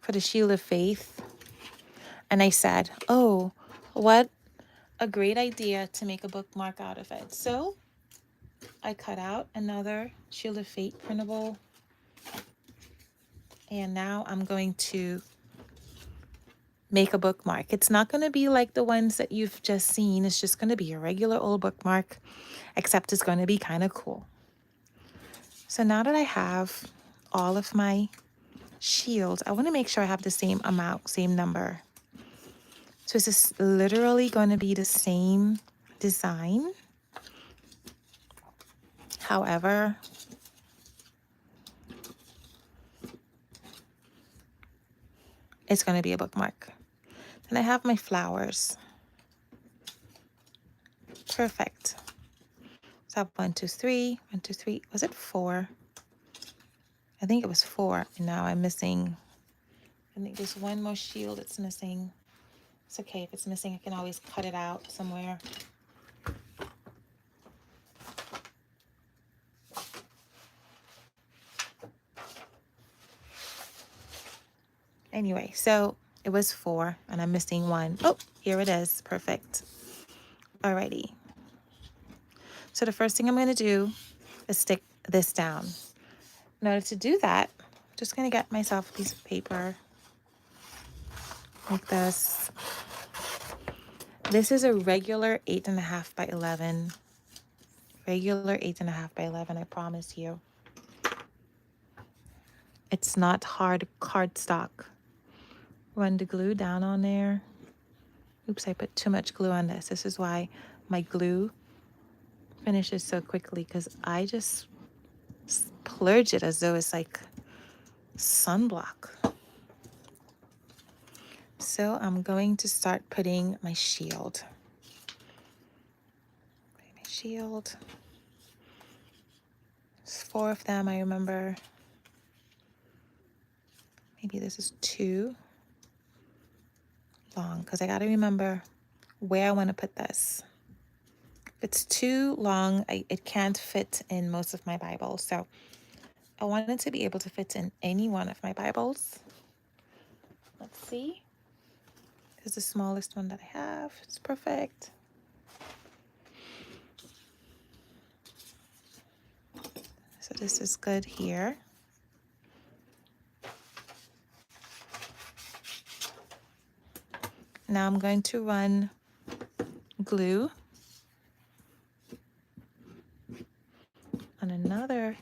for the Shield of Faith. And I said, oh, what a great idea to make a bookmark out of it. So I cut out another Shield of Faith printable. And now I'm going to make a bookmark. It's not going to be like the ones that you've just seen. It's just going to be a regular old bookmark, except it's going to be kind of cool. So now that I have all of my shields, I want to make sure I have the same amount, same number. So this is literally going to be the same design. However, it's going to be a bookmark. Then I have my flowers. Perfect. So I have 1, 2, 3, 1, 2, 3. Was it 4? I think it was 4. And now I'm missing, I think there's one more shield that's missing. It's okay. If it's missing, I can always cut it out somewhere. Anyway, so it was 4 and I'm missing 1. Oh, here it is. Perfect. Alrighty. So the first thing I'm going to do is stick this down. In order to do that, I'm just going to get myself a piece of paper like this. This is a regular 8.5 by 11. Regular 8.5 by 11, I promise you. It's not hard cardstock. Run the glue down on there. Oops, I put too much glue on this. This is why my glue finishes so quickly, because I just splurge it as though it's like sunblock. So I'm going to start putting my shield. My shield. There's 4 of them, I remember. Maybe this is too long, because I got to remember where I want to put this. If it's too long, it can't fit in most of my Bibles. So I want it to be able to fit in any one of my Bibles. Let's see. This is the smallest one that I have. It's perfect. So this is good here. Now I'm going to run glue on another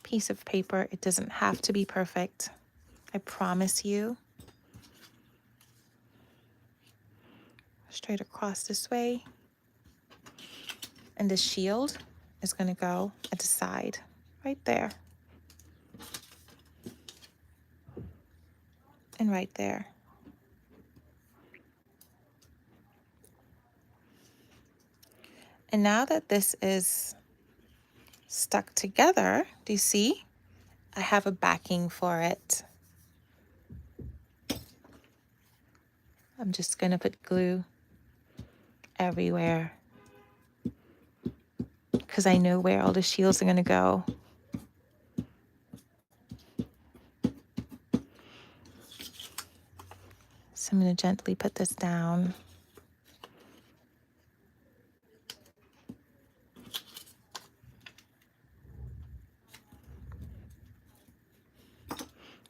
piece of paper. It doesn't have to be perfect, I promise you. Straight across this way. And the shield is going to go at the side, right there. And right there. And now that this is stuck together, do you see? I have a backing for it. I'm just going to put glue everywhere, because I know where all the shields are going to go. So I'm going to gently put this down.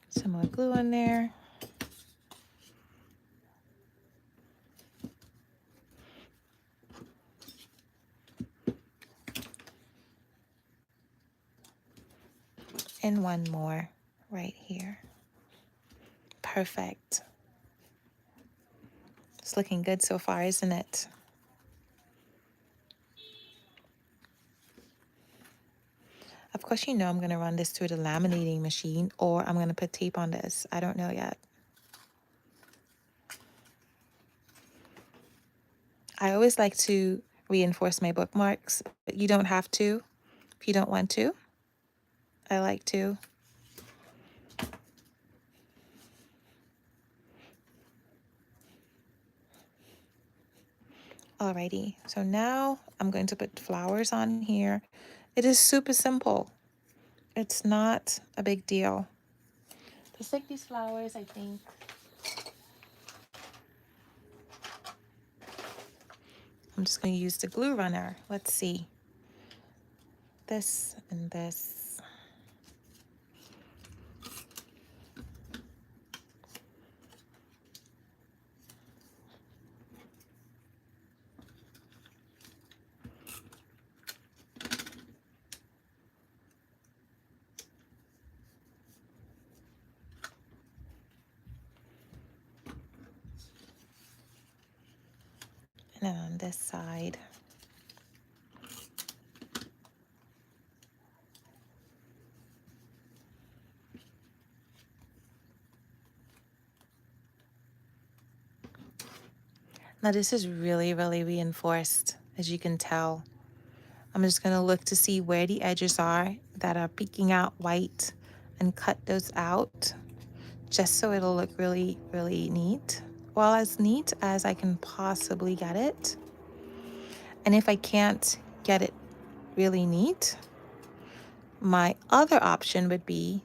Some more glue in there. And one more right here. Perfect. It's looking good so far, isn't it? Of course, you know I'm going to run this through the laminating machine, or I'm going to put tape on this. I don't know yet. I always like to reinforce my bookmarks, but you don't have to if you don't want to. I like to. Alrighty, so now I'm going to put flowers on here. It is super simple. It's not a big deal. To stick these flowers, I think I'm just going to use the glue runner. Let's see. This and this. And then on this side. Now this is really, really reinforced, as you can tell. I'm just going to look to see where the edges are that are peeking out white and cut those out just so it'll look really, really neat. Well, as neat as I can possibly get it. And if I can't get it really neat, my other option would be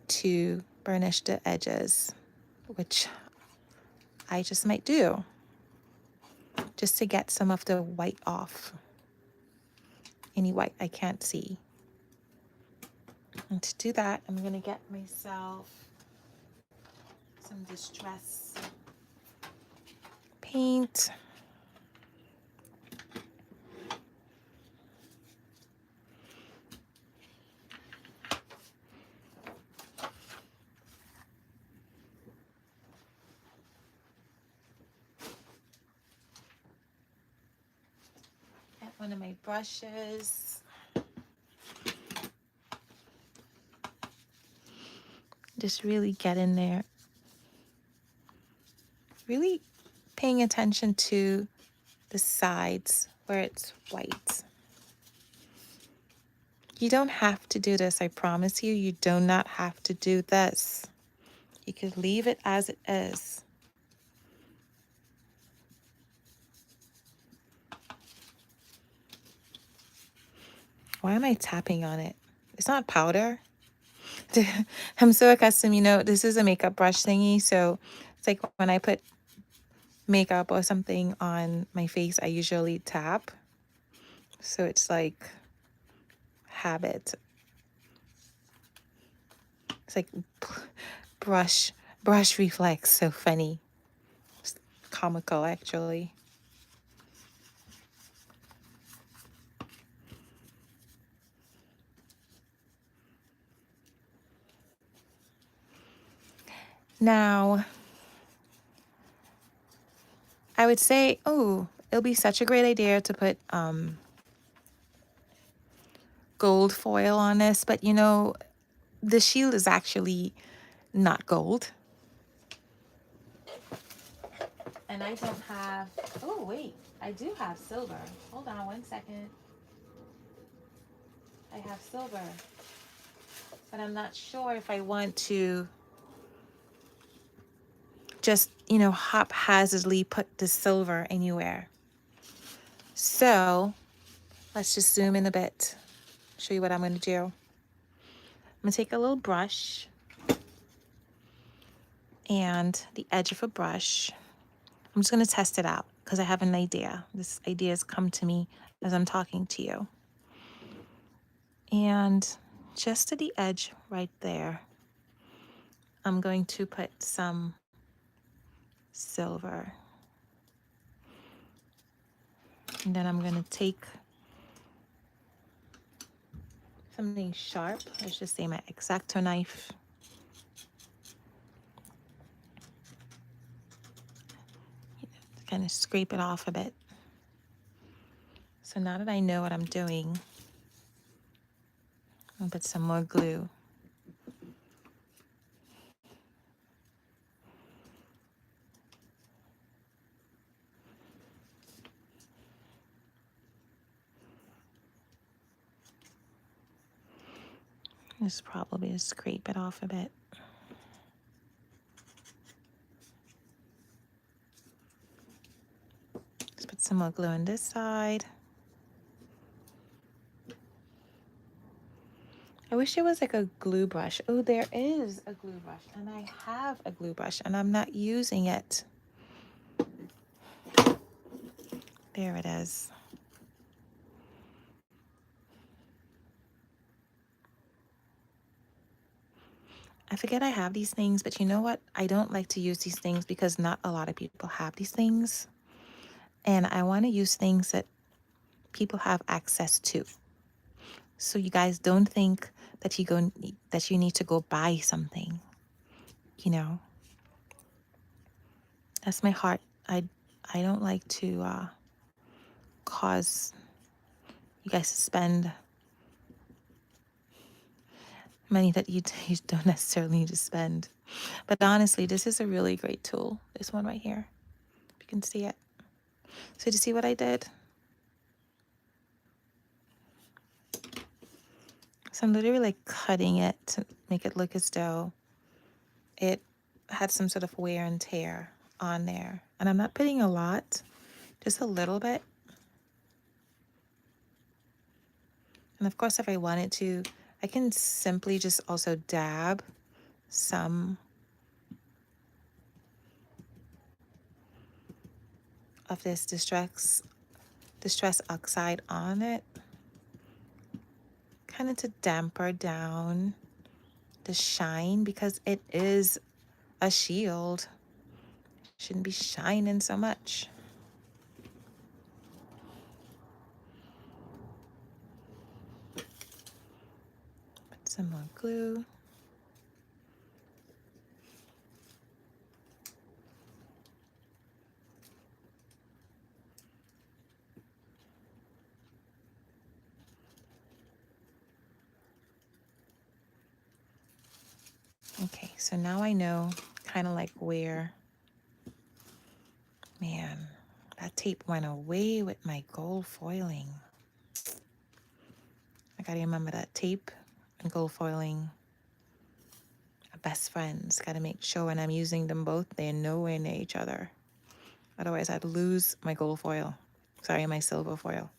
to burnish the edges, which I just might do, just to get some of the white off. Any white I can't see. And to do that, I'm going to get myself some distress paint. Get one of my brushes. Just really get in there. Really paying attention to the sides where it's white. You don't have to do this, I promise you. You do not have to do this. You could leave it as it is. Why am I tapping on it? It's not powder. I'm so accustomed, this is a makeup brush thingy. So it's like when I put makeup or something on my face, I usually tap. So it's like habit. It's like brush reflex. So funny. It's comical, actually. Now, I would say, oh, it'll be such a great idea to put gold foil on this, but the shield is actually not gold. And I don't have, oh wait, I do have silver. Hold on one second. I have silver, but I'm not sure if I want to just, haphazardly put the silver anywhere. So let's just zoom in a bit, show you what I'm going to do. I'm going to take a little brush and the edge of a brush. I'm just going to test it out because I have an idea. This idea has come to me as I'm talking to you. And just to the edge right there, I'm going to put some silver. And then I'm going to take something sharp. Let's just say my X-Acto knife. Kind of scrape it off a bit. So now that I know what I'm doing, I'll put some more glue. Just probably just scrape it off a bit. Some more glue on this side. I wish there was like a glue brush. Oh, there is a glue brush, and I have a glue brush, and I'm not using it. There it is. I forget I have these things, but you know what? I don't like to use these things because not a lot of people have these things. And I want to use things that people have access to. So you guys don't think that you need to go buy something, you know. That's my heart. I don't like to cause you guys to spend money that you don't necessarily need to spend. But honestly, this is a really great tool. This one right here. If you can see it. So do you see what I did? So I'm literally like cutting it to make it look as though it had some sort of wear and tear on there. And I'm not putting a lot, just a little bit. And of course, if I wanted to, I can simply just also dab some of this distress oxide on it, kind of to damper down the shine because it is a shield. Shouldn't be shining so much. Put some more glue. Okay, so now I know kind of like where, man, that tape went away with my gold foiling. I gotta remember that tape and gold foiling are best friends. Gotta make sure when I'm using them both, they're nowhere near each other. Otherwise, I'd lose my gold foil. Sorry, my silver foil.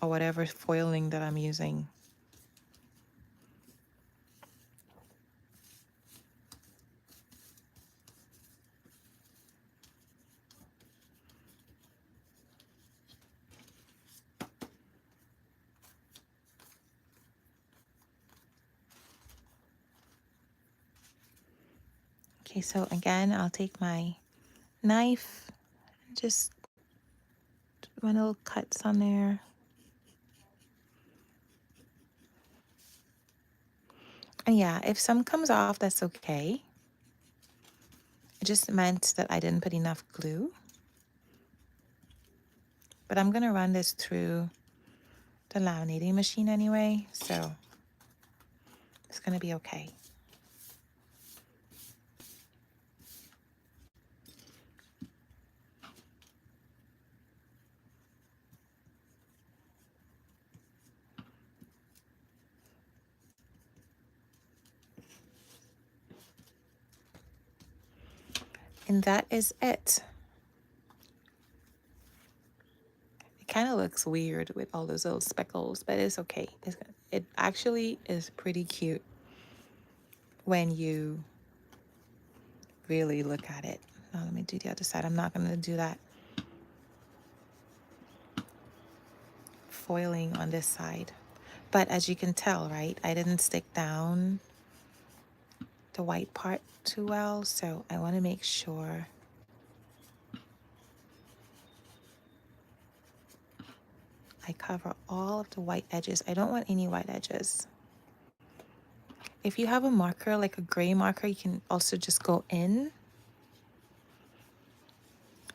Or whatever foiling that I'm using. Okay, so again, I'll take my knife and just do my little cuts on there. And yeah, if some comes off, that's okay. It just meant that I didn't put enough glue. But I'm gonna run this through the laminating machine anyway, so it's gonna be okay. And that is it. It kind of looks weird with all those little speckles, but it's okay. It actually is pretty cute when you really look at it. Now let me do the other side. I'm not gonna do that foiling on this side. But as you can tell, right, I didn't stick down the white part too well, so I want to make sure I cover all of the white edges. I don't want any white edges. If you have a marker, like a gray marker, you can also just go in.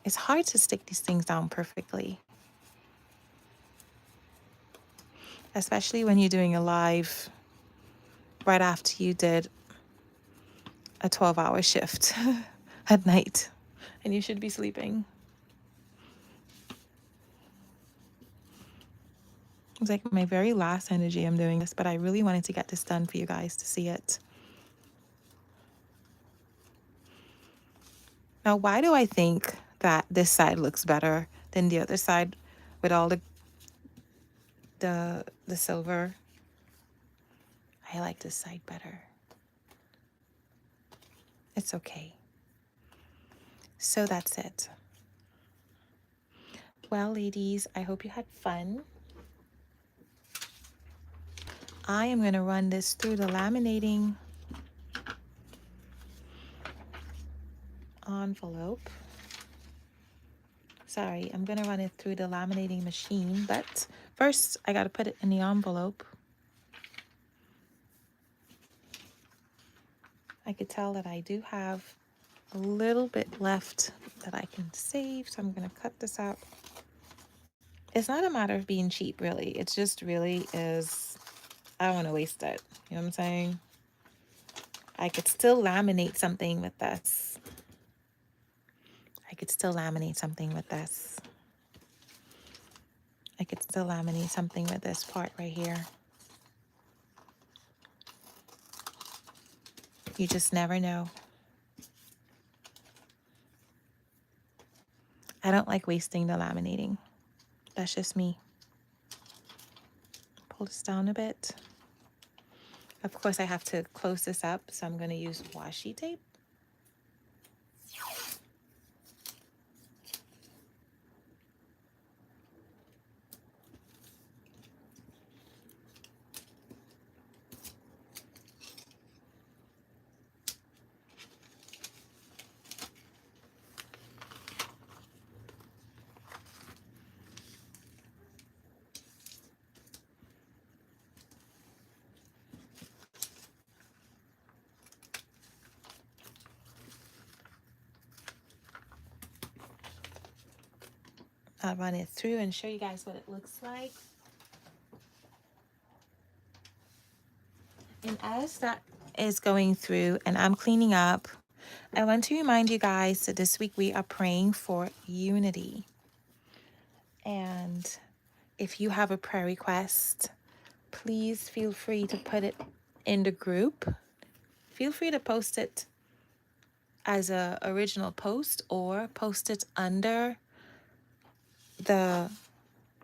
It's hard to stick these things down perfectly, especially when you're doing a live right after you did a 12-hour shift at night and you should be sleeping. It's like my very last energy I'm doing this, but I really wanted to get this done for you guys to see it. Now, why do I think that this side looks better Then the other side with all the silver. I like this side better. It's okay. So that's it. Well, ladies, I hope you had fun. I am going to run this through the laminating envelope. Sorry, I'm going to run it through the laminating machine, but first I got to put it in the envelope. I could tell that I do have a little bit left that I can save, so I'm going to cut this out. It's not a matter of being cheap, really. It just really is, I don't want to waste it. You know what I'm saying? I could still laminate something with this. I could still laminate something with this. I could still laminate something with this part right here. You just never know. I don't like wasting the laminating. That's just me. Pull this down a bit. Of course, I have to close this up, so I'm going to use washi tape. I'll run it through and show you guys what it looks like. And as that is going through and I'm cleaning up, I want to remind you guys that this week we are praying for unity. And if you have a prayer request, please feel free to put it in the group. Feel free to post it as a original post or post it under the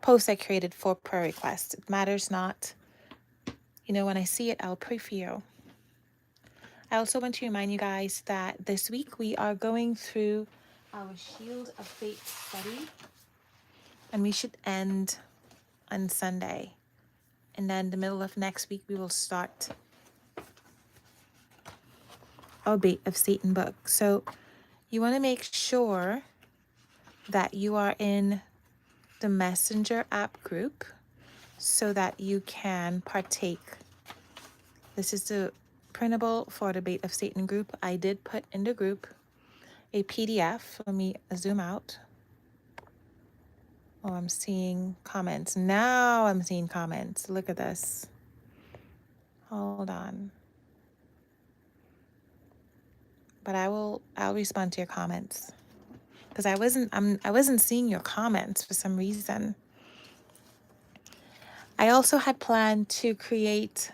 post I created for prayer requests. It matters not. You know, when I see it, I'll pray for you. I also want to remind you guys that this week we are going through our Shield of Faith study, and we should end on Sunday. And then the middle of next week, we will start our Bait of Satan book. So you want to make sure that you are in the Messenger app group so that you can partake. This is the printable for the Bait of Satan group. I did put in the group a PDF. Let me zoom out. Oh, I'm seeing comments. Now I'm seeing comments. Look at this. Hold on. But I'll respond to your comments. Because I wasn't seeing your comments for some reason. I also had planned to create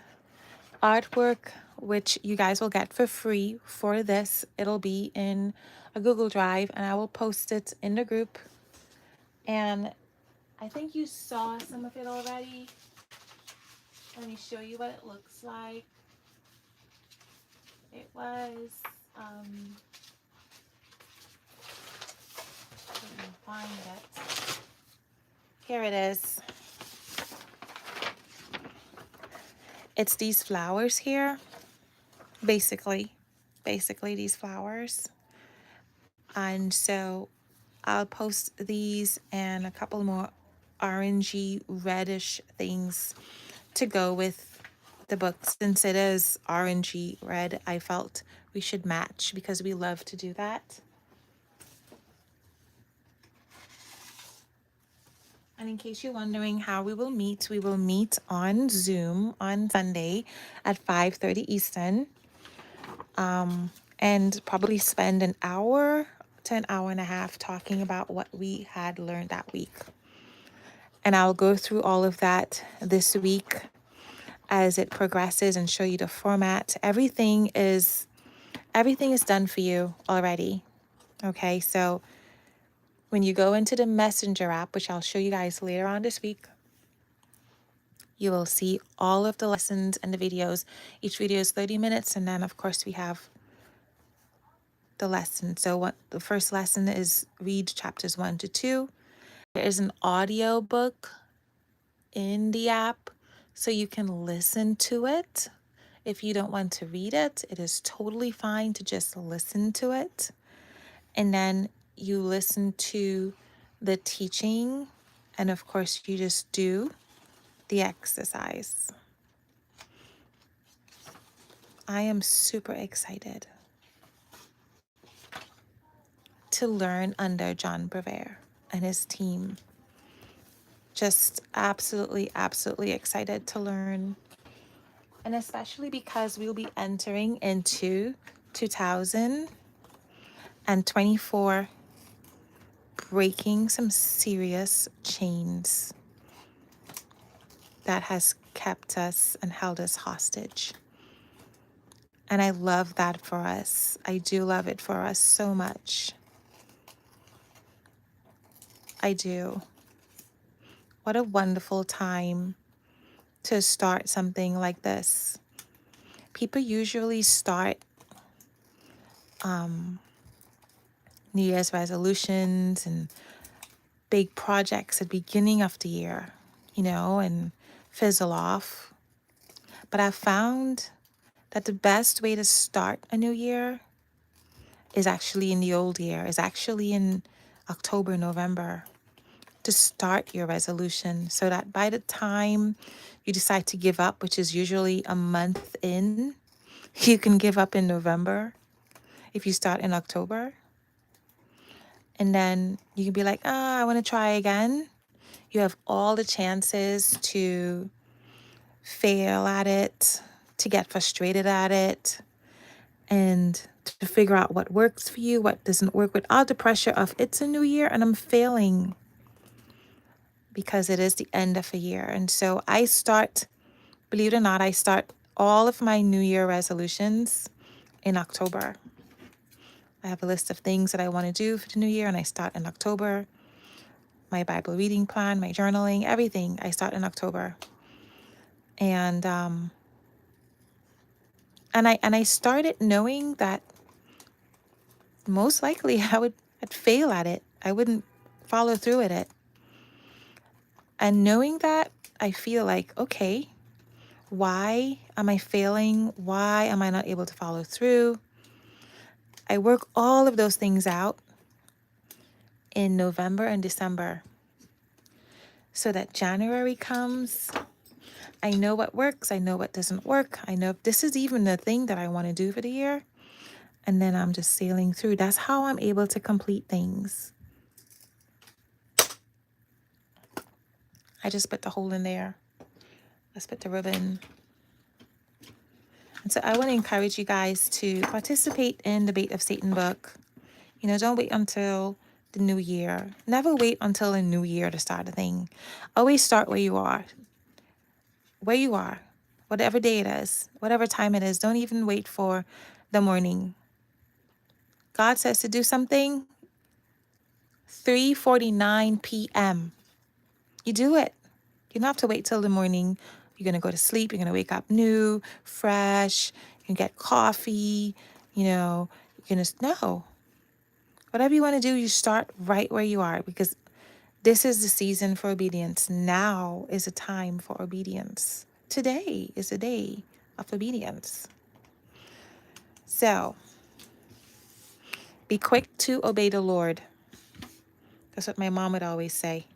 artwork which you guys will get for free for this. It'll be in a Google Drive and I will post it in the group. And I think you saw some of it already. Let me show you what it looks like. It was, let me find it. Here it is. It's these flowers here, basically these flowers. And so I'll post these and a couple more orangey reddish things to go with the book. Since it is orangey red, I felt we should match because we love to do that. And in case you're wondering how we will meet on Zoom on Sunday at 5:30 Eastern. And probably spend an hour to an hour and a half talking about what we had learned that week. And I'll go through all of that this week as it progresses and show you the format. Everything is done for you already. Okay, so When you go into the Messenger app, which I'll show you guys later on this week, you will see all of the lessons and the videos. Each video is 30 minutes, and then of course we have the lesson. So what the first lesson is, read chapters 1 to 2. There is an audio book in the app, so you can listen to it. If you don't want to read it, it is totally fine to just listen to it. And then you listen to the teaching, and of course you just do the exercise. I am super excited to learn under John Brever and his team. Just absolutely, absolutely excited to learn. And especially because we'll be entering into 2024, breaking some serious chains that has kept us and held us hostage. And I love that for us. I do love it for us so much. I do. What a wonderful time to start something like this. People usually start New Year's resolutions and big projects at the beginning of the year, and fizzle off. But I found that the best way to start a new year is actually in the old year, is actually in October, November, to start your resolution so that by the time you decide to give up, which is usually a month in, you can give up in November if you start in October. And then you can be like, I want to try again. You have all the chances to fail at it, to get frustrated at it, and to figure out what works for you, what doesn't work, without the pressure of it's a new year and I'm failing, because it is the end of a year. And so I start, believe it or not, I start all of my New Year resolutions in October. I have a list of things that I want to do for the new year, and I start in October. My Bible reading plan, my journaling, everything, I start in October. And I started knowing that most likely I'd fail at it. I wouldn't follow through with it. And knowing that, I feel like, okay, why am I failing? Why am I not able to follow through? I work all of those things out in November and December so that January comes. I know what works. I know what doesn't work. I know if this is even the thing that I want to do for the year. And then I'm just sailing through. That's how I'm able to complete things. I just put the hole in there. Let's put the ribbon. And so I want to encourage you guys to participate in the Bait of Satan book. Don't wait until the new year. Never wait until a new year to start a thing. Always start where you are. Where you are. Whatever day it is. Whatever time it is. Don't even wait for the morning. God says to do something 3:49 p.m. You do it. You don't have to wait till the morning. You're going to go to sleep. You're going to wake up new, fresh. You can get coffee. You're going to, no. Whatever you want to do, you start right where you are, because this is the season for obedience. Now is a time for obedience. Today is a day of obedience. So be quick to obey the Lord. That's what my mom would always say.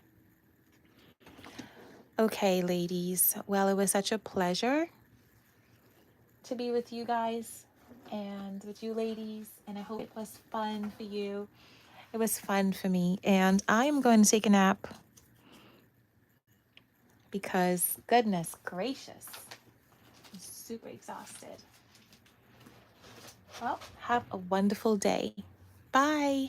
Okay, ladies. Well, it was such a pleasure to be with you guys and with you ladies. And I hope it was fun for you. It was fun for me. And I am going to take a nap because, goodness gracious, I'm super exhausted. Well, have a wonderful day. Bye.